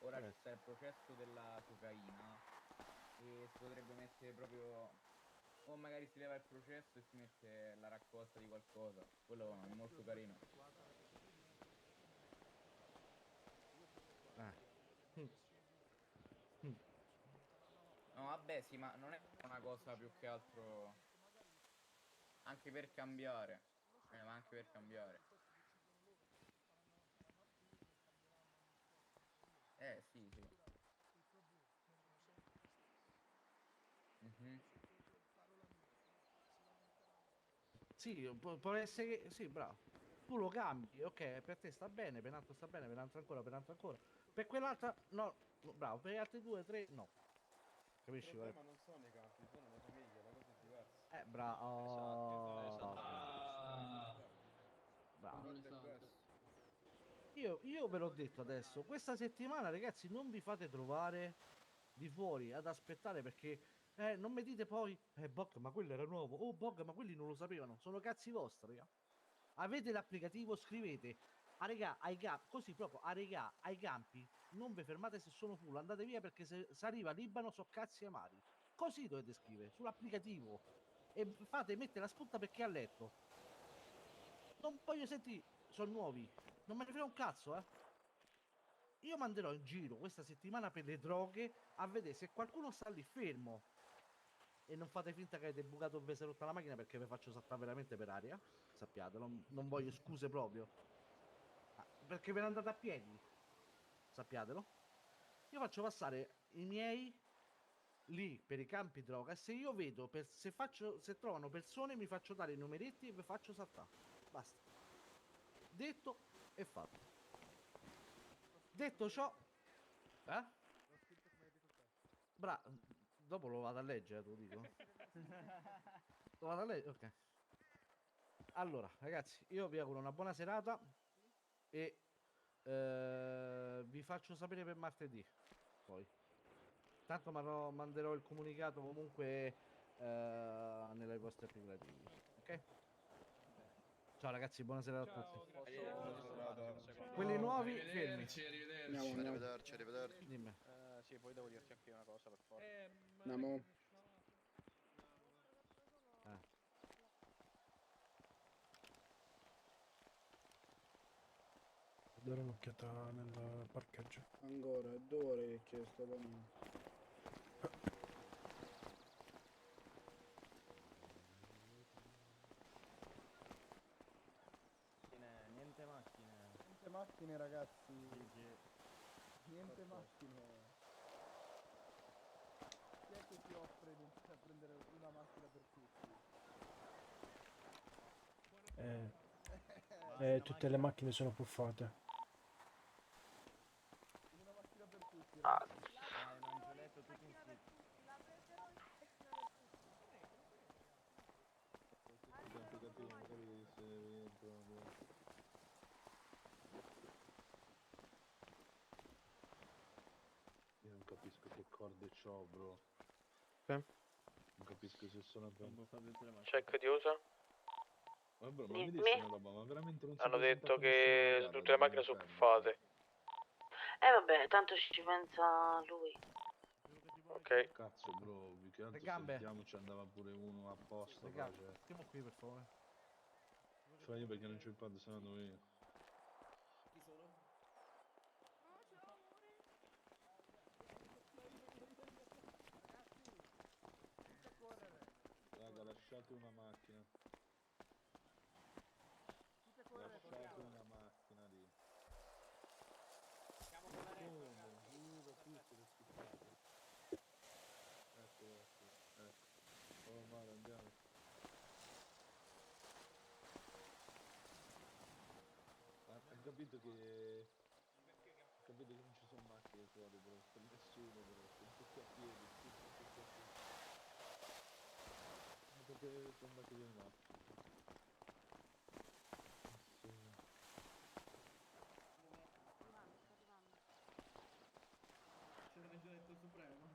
Ora ci sta il processo della cocaina e si potrebbe mettere proprio O magari si leva il processo e si mette la raccolta di qualcosa. Quello è molto carino. No, vabbè, sì, ma non è una cosa più che altro. Anche per cambiare. Ma anche per cambiare. Sì, sì. Mhm. Sì, può essere che... Sì, bravo. Tu lo cambi, ok, per te sta bene, per l'altro sta bene, per l'altro ancora, per l'altro ancora. Per quell'altra, no, bravo, per gli altri 2, 3, no. Capisci? Il problema non sono i campi, sono le famiglie, la cosa è diversa. Bravo. Bravo. Io ve l'ho detto adesso, questa settimana ragazzi non vi fate trovare di fuori ad aspettare perché non mi dite poi Bog ma quello era nuovo, oh Bog ma quelli non lo sapevano, sono cazzi vostri, raga. Avete l'applicativo, scrivete a regà, ai campi, così proprio a regà, ai campi, non vi fermate se sono full, andate via perché se arriva Libano so cazzi amari. Così dovete scrivere sull'applicativo e fate mettere la spunta perché a letto. Non voglio sentire, sono nuovi, non me ne frega un cazzo, eh. Io manderò in giro questa settimana per le droghe a vedere se qualcuno sta lì fermo. E non fate finta che avete bucato o vi si è rotta la macchina perché vi faccio saltare veramente per aria. Sappiatelo, non voglio scuse proprio. Perché ve ne andate a piedi. Sappiatelo. Io faccio passare i miei lì per i campi droga. E se io vedo, se trovano persone, mi faccio dare i numeretti e vi faccio saltare. Basta. Detto e fatto. Detto ciò, dopo lo vado a leggere, te lo dico. Lo vado a leggere, ok. Allora, ragazzi, io vi auguro una buona serata e vi faccio sapere per martedì. Poi, tanto manderò il comunicato comunque nelle vostre applicativi, ok? Ciao ragazzi, buona serata a tutti. Quelli nuovi, fermi. Arrivederci, arrivederci. Dimmi. Sì, poi devo dirti anche una cosa per forza. Andiamo. Dare un'occhiata nel parcheggio. Ancora, è 2 ore che ho chiesto da me. Niente macchine. Niente macchine ragazzi. Niente macchine. Chi è che ti offre di prendere una macchina per tutti? Tutte le macchine sono puffate. Una macchina per tutti. Mangioletto tutti insieme. Io non capisco che corde c'ho, bro. Non capisco se sono Check di uso. Ma bro, ma mi dici una roba, ma veramente non si Hanno presenta detto con nessuna che gara, tutte le macchine sono fermo. puffate. Vabbè, tanto ci pensa lui. Ok. Cazzo, bro, più che altro gambe. sentiamoci, andava pure uno apposta, Raga, cioè. stiamo qui per favore. Cioè io perché non c'ho il pad, se no andavo io. Chi sono? Raga, lasciate una macchina. Lasciate una macchina lì. Siamo con la Giuro, tutte le schifate. Ecco. Oh male, andiamo. Ha capito che... Ha capito che non ci sono macchine fuori, bro. Per nessuno, bro. Sono tutti a piedi, tutti a piedi. Ma perché sono andati via in macchina? Nessuno. C'era l'angioletto supremo.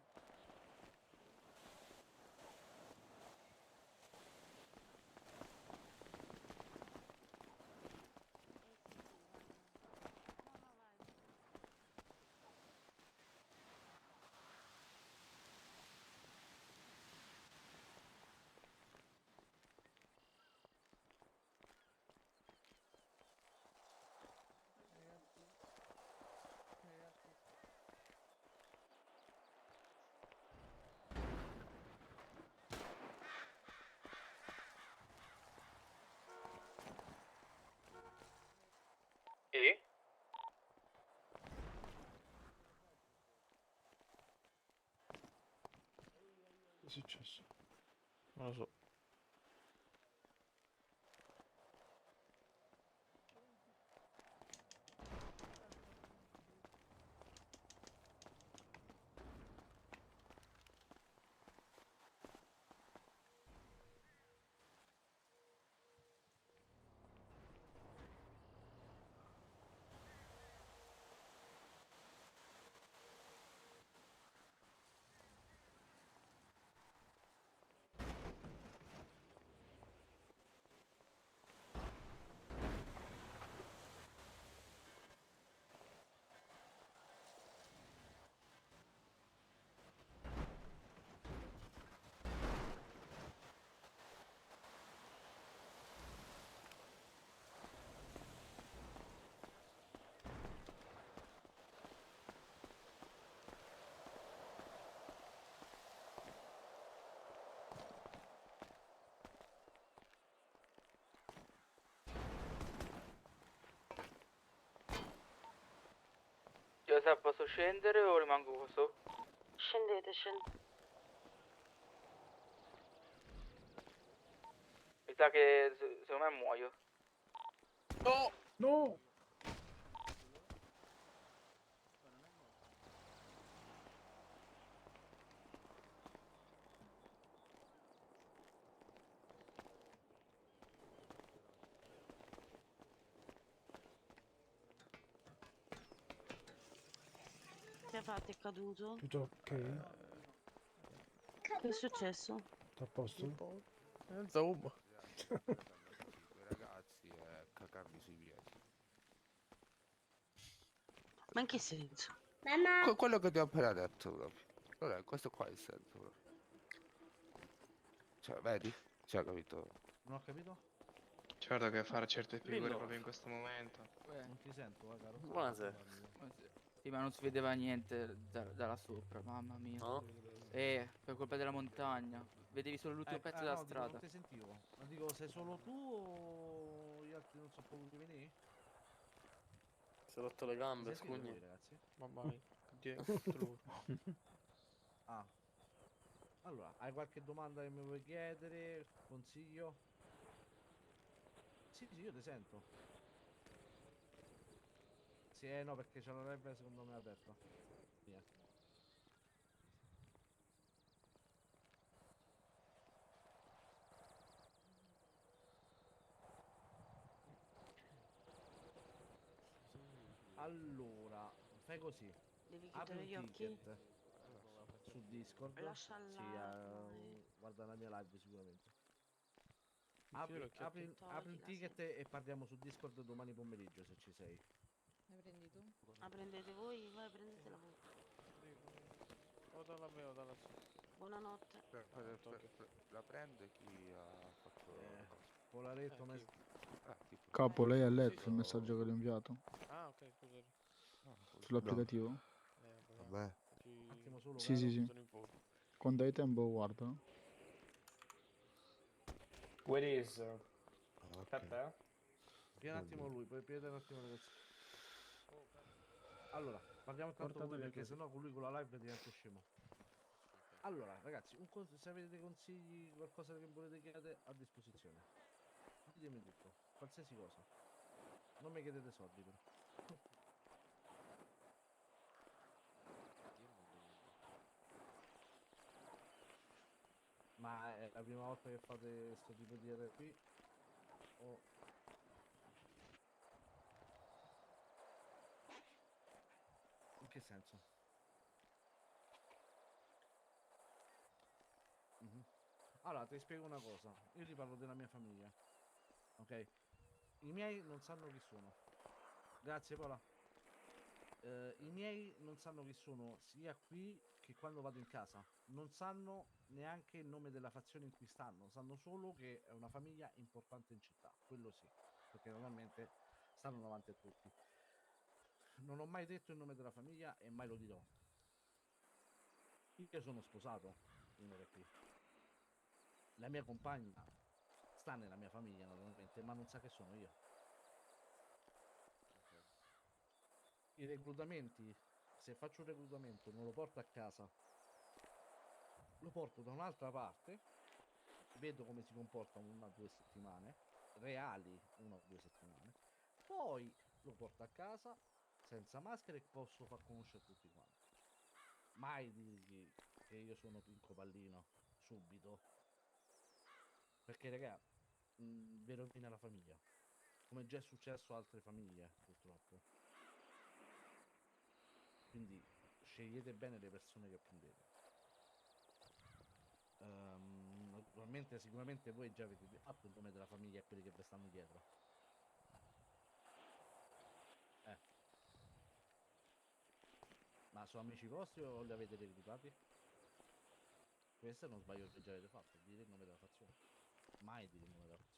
è successo? Non lo so. Giuseppe, posso scendere o rimango qua su? Scendete, scendete. Mi sa che secondo me muoio. No! No! Che ha fatto? È caduto? Tutto ok? Che è successo? Tutto a posto? Zoom. Quei ragazzi e cacarmi sui piedi. Ma in che senso? Quello che ti ho appena detto proprio. Vabbè, questo qua è il senso proprio. Cioè, vedi? Cioè, capito? Non ho capito? Certo che fare certe figure Lillo. proprio in questo momento. Non ti sento, caro. Buonasera. Sì, ma non si vedeva niente da là sopra, mamma mia. No? Per colpa della montagna. Vedevi solo l'ultimo pezzo della No, dico, non strada. ti sentivo. Ma dico, sei solo tu o gli altri non sono potuti venire? Si è rotto le gambe, Mi sentite scugne. voi, ragazzi? Mamma mia. Dio, true. Ah. Allora, hai qualche domanda che mi vuoi chiedere? Consiglio? Sì, io ti sento. Sì, no, perché c'è una live secondo me aperta. Via. Allora, fai così. Devi Apri chiudere un gli occhi? ticket su Discord. Lascia Sì, allarme. guarda la mia live sicuramente. Chiudi l'occhietto. Apri un ticket e parliamo su Discord domani pomeriggio se ci sei. La prendi tu? La prendete voi? Vai, prendetela voi. O dalla me o dalla sua. Buonanotte. La prende chi ha fatto la cosa. Polaretto, Tipo, Capo, lei ha letto sì. il messaggio che le ho inviato? Ah, ok, scusami. Sull'applicativo? Vabbè. Un attimo solo, Sì, sì, sì. Sono in fuoco. Quando hai tempo, guarda. Where is? Ok. Piedi un attimo lui, poi piedi un attimo ragazzi. Allora, parliamo tanto lui perché sennò con lui con la live diventa scemo. Allora, ragazzi, se avete dei consigli, qualcosa che volete chiedere, a disposizione. Ditemi tutto, qualsiasi cosa. Non mi chiedete soldi però. Ma è la prima volta che fate questo tipo di RP? O... In che senso? Allora, ti spiego una cosa. Io ti parlo della mia famiglia. Ok? I miei non sanno chi sono. Grazie, Paola. I miei non sanno chi sono sia qui che quando vado in casa. Non sanno neanche il nome della fazione in cui stanno. Sanno solo che è una famiglia importante in città. Quello sì. Perché normalmente stanno davanti a tutti. Non ho mai detto il nome della famiglia e mai lo dirò. Io sono sposato in RP. La mia compagna sta nella mia famiglia naturalmente, ma non sa che sono io. I reclutamenti, se faccio un reclutamento non lo porto a casa lo porto da un'altra parte, vedo come si comporta 1 o 2 settimane, reali 1 o 2 settimane, poi lo porto a casa senza maschera e posso far conoscere tutti quanti. Mai dirgli che io sono Pinco Pallino subito, perché raga, vi rovina la famiglia, come già è successo a altre famiglie purtroppo. Quindi scegliete bene le persone che prendete. Naturalmente, sicuramente voi già avete fatto il nome della famiglia e quelli che vi stanno dietro. Ma sono amici vostri o li avete reclutati? Questo è uno sbaglio che già avete fatto, dire il nome della fazione. Mai dire il nome della fazione.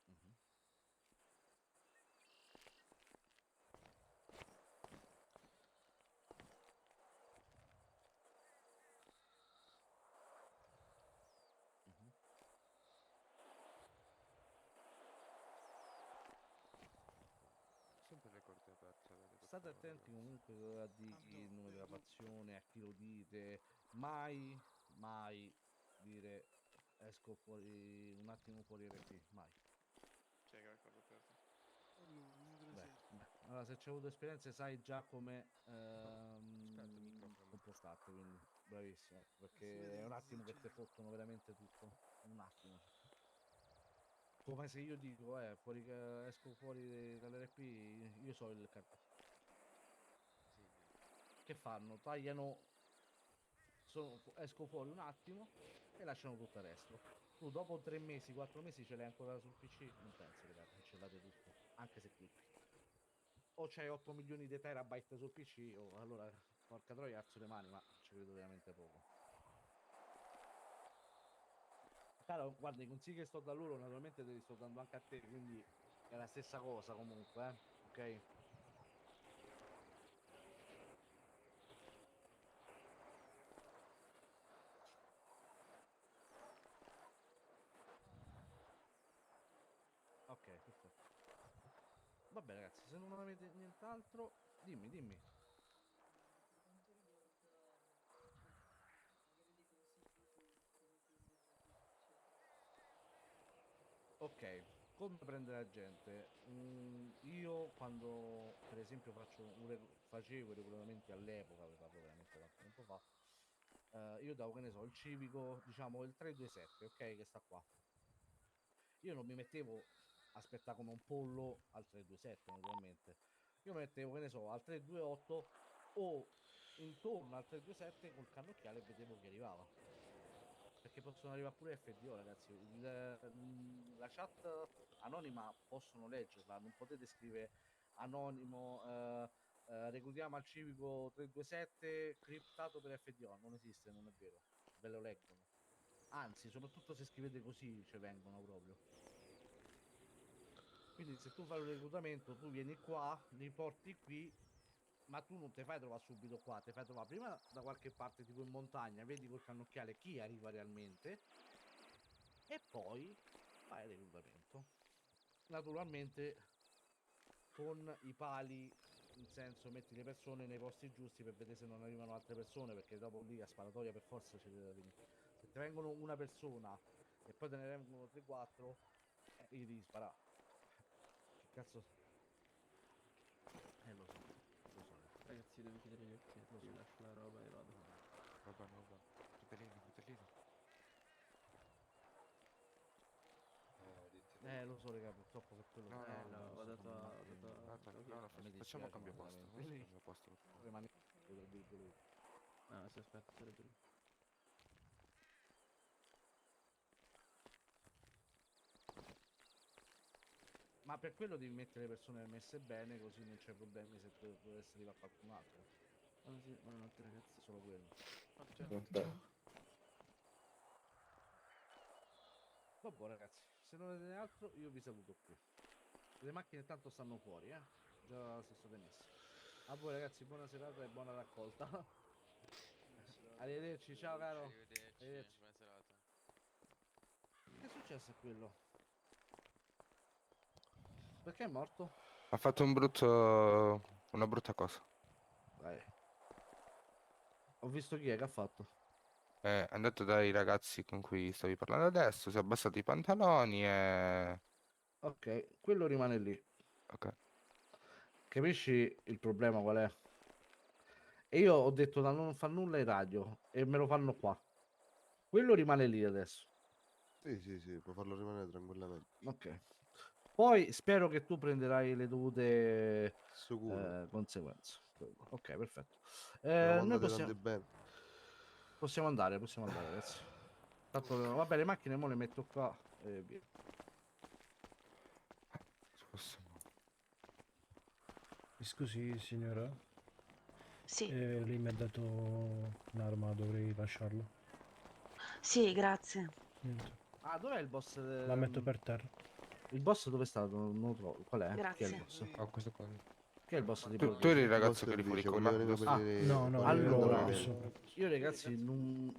Mhm. Mhm. Sempre le corti aperte, avete, per State favore, attenti grazie. comunque a dire il nome della fazione, a chi lo dite. Mai, mai dire esco fuori un attimo fuori RP, mai. C'è che raccordo aperto. Beh. Allora, se c'è avuto esperienze sai già come Aspetta, il microfono. comportarti, quindi bravissimo, perché è un attimo che ti fottono veramente tutto, un attimo. Come se io dico, fuori, esco fuori dall'RP, io so il che fanno? Tagliano, esco fuori un attimo e lasciano tutto il resto. Tu dopo 3 mesi, 4 mesi ce l'hai ancora sul PC? Non penso, ragazzi, che ce l'avete tutto, anche se clicchi. O c'hai 8 milioni di terabyte sul PC, o allora, porca troia, alzo le mani, ma ci credo veramente poco. Caro, guarda, i consigli che sto da loro naturalmente te li sto dando anche a te, quindi è la stessa cosa comunque, ok? Ok, perfetto. Vabbè ragazzi, se non avete nient'altro, dimmi. Ok, come prendere la gente? Io quando per esempio facevo i regolamenti all'epoca, vi parlo veramente tanto tempo fa, io davo, che ne so, il civico, diciamo il 327, ok, che sta qua. Io non mi mettevo a aspettare come un pollo al 327, naturalmente. Io mi mettevo, che ne so, al 328 o intorno al 327 col cannocchiale e vedevo chi arrivava. Perché possono arrivare pure FDO, ragazzi. La chat anonima possono leggerla, non potete scrivere anonimo, reclutiamo al civico 327 criptato per FDO, non esiste, non è vero. Ve lo leggono. Anzi, soprattutto se scrivete così, ci vengono proprio. Quindi se tu fai un reclutamento, tu vieni qua, li porti qui, ma tu non ti fai trovare subito qua, ti fai trovare prima da qualche parte tipo in montagna, vedi col cannocchiale chi arriva realmente e poi fai il reclutamento. Naturalmente con i pali, in senso metti le persone nei posti giusti per vedere se non arrivano altre persone, perché dopo lì a sparatoria per forza ci deve venire. Se ti vengono una persona e poi te ne vengono 3-4, gli devi sparare. Che cazzo? Lo so. Ragazzi, devo chiudere gli occhietti, Lo so. io lascio la roba e vado. Va bene. Fratellino. Lo so, raga, purtroppo per quello. No, No, lo so, vado sono a... matti. No, A me facciamo dispiace, cambio ma posto. veramente. Lei Cambio posto. rimane tra virgolette. Ah, sì, aspetta, c'è ragione. Ma per quello devi mettere le persone messe bene, così non c'è problemi se dovesse arrivare qualcun altro. Ah sì, buonanotte ragazzi. Solo quello. Vabbè ragazzi, se non avete altro io vi saluto qui. Le macchine intanto stanno fuori, già sono state messe. A voi ragazzi, buona serata e buona raccolta. Arrivederci, ciao caro. Arrivederci. Buona serata. Che è successo a quello? Perché è morto? Ha fatto una brutta cosa. Dai. Ho visto chi è che ha fatto. È andato dai ragazzi con cui stavi parlando adesso, si è abbassato i pantaloni e... Ok, quello rimane lì. Ok. Capisci il problema qual è? E io ho detto da non far nulla in radio e me lo fanno qua. Quello rimane lì adesso. Sì, puoi farlo rimanere tranquillamente. Ok. Poi spero che tu prenderai le dovute Sicuro. conseguenze. Ok, perfetto. Speriamo Noi andate tanto bene. possiamo andare, ragazzi. Tanto, vabbè, le macchine mo le metto qua e via. Mi scusi, signora? Sì. Lei mi ha dato un'arma, dovrei lasciarlo. Sì, grazie. Niente. Ah, dov'è il boss? La metto per terra. Il boss dove sta? Non lo trovo. Qual è? Chi è Grazie. il boss? Oh, questo qua. Chi è il boss di Tu Borghese? eri il ragazzo che eri fuori con me? Ah, No, no, allora, ero sopra. io ragazzi,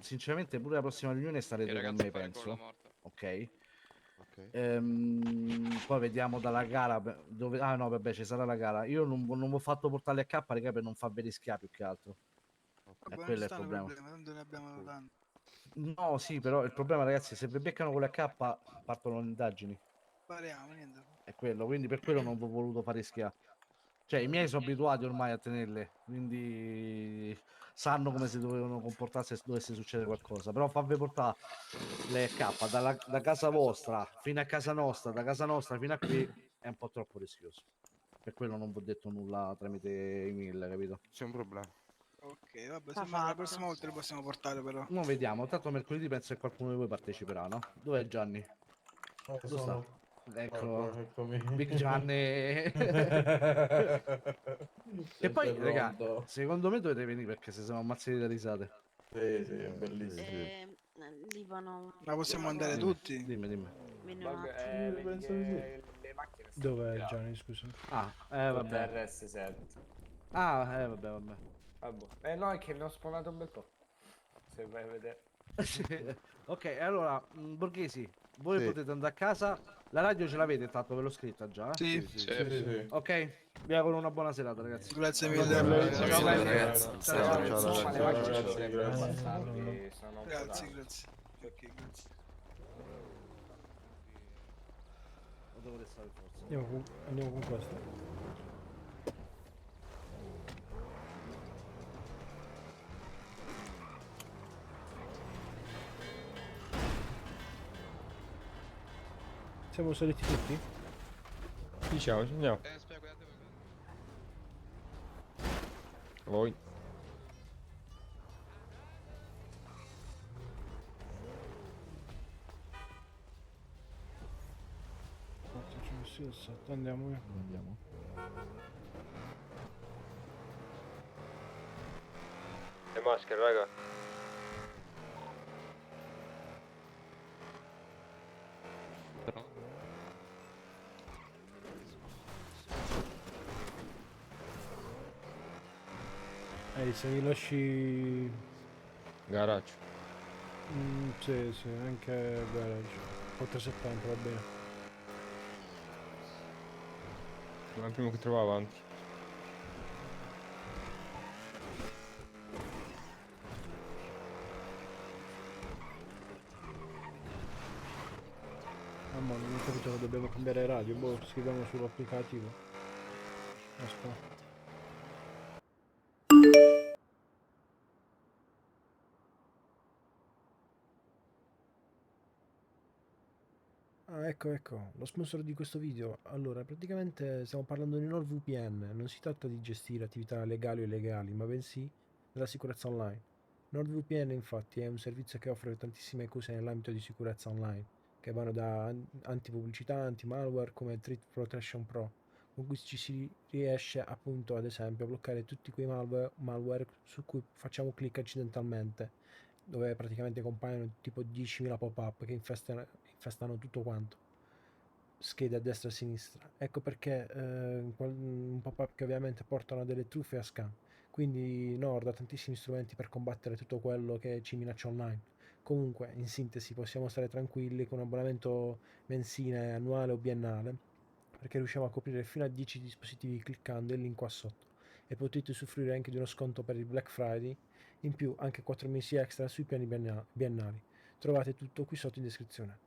sinceramente pure la prossima riunione starete con me, penso. Ok? Poi vediamo dalla gara dove... Ah no, vabbè, ci sarà la gara. Io non vi ho fatto portare le K, raga, per non far rischiare più che altro. Vabbè, non Quello è il stanno problema. problemi, tanto ne abbiamo tanti. No, sì, però il problema, ragazzi, se vi beccano con le K, partono le indagini. Spariamo, niente. È quello, quindi per quello non vi ho voluto far rischiare. Cioè, i miei sono abituati ormai a tenerle, quindi sanno come si dovevano comportarsi se dovesse succedere qualcosa. Però farvi portare le K da casa vostra fino a casa nostra, da casa nostra fino a qui è un po' troppo rischioso. Per quello non vi ho detto nulla tramite email, capito? C'è un problema. Ok, vabbè, semmai la prossima volta li possiamo portare però. Non vediamo, tanto mercoledì penso che qualcuno di voi parteciperà, no? Dov'è Gianni? Dove sta? Ecco, eccomi. Big Gianni. E poi, Sempre raga, pronto. secondo me dovete venire perché se siamo ammazzati da risate. Sì, è bellissimo. Livano. Ma possiamo andare Dimmi, tutti? Dimmi. Vieni un attimo. Penso di sì. Le macchine Dov'è Gianni, scusa? Ah, vabbè. RS7. Ah, vabbè. Vabbè. No, è che ne ho spawnato un bel po'. Se vai a vedere. Ok, allora, Borghesi, voi Sì. potete andare a casa. La radio ce l'avete, tanto ve l'ho scritta già. Sì. Sì. Ok, vi auguro una buona serata, ragazzi. Grazie mille. Grazie mille, ragazzi. Ciao. Ma le macchine ci dovrebbero abbassarli, sono un po' Grazie, tante. grazie. Ok, grazie. Dove restare forza? Andiamo con questo. Siamo saliti tutti? Diciamo, andiamo. Voi. Ci ho messo il 7, andiamo. Andiamo. Le maschere, raga. Se mi lasci... Garage. Sì, anche garage. 470 va bene. Ma il primo che trovo avanti. Mamma, non ho capito che dobbiamo cambiare radio, boh, scriviamo sull'applicativo. Aspetta. Ah, ecco, lo sponsor di questo video. Allora, praticamente stiamo parlando di NordVPN. Non si tratta di gestire attività legali o illegali, ma bensì della sicurezza online. NordVPN, infatti, è un servizio che offre tantissime cose nell'ambito di sicurezza online, che vanno da antipubblicità, anti-malware come Threat Protection Pro, con cui ci si riesce appunto, ad esempio, a bloccare tutti quei malware su cui facciamo clic accidentalmente, dove praticamente compaiono tipo 10.000 pop-up che infestano tutto quanto, schede a destra e a sinistra. Ecco perché un pop-up che ovviamente portano a delle truffe e a scam. Quindi Nord ha tantissimi strumenti per combattere tutto quello che ci minaccia online. Comunque, in sintesi, possiamo stare tranquilli con un abbonamento mensile, annuale o biennale, perché riusciamo a coprire fino a 10 dispositivi cliccando il link qua sotto. e potete usufruire anche di uno sconto per il Black Friday, in più anche 4 mesi extra sui piani biennali. Trovate tutto qui sotto in descrizione.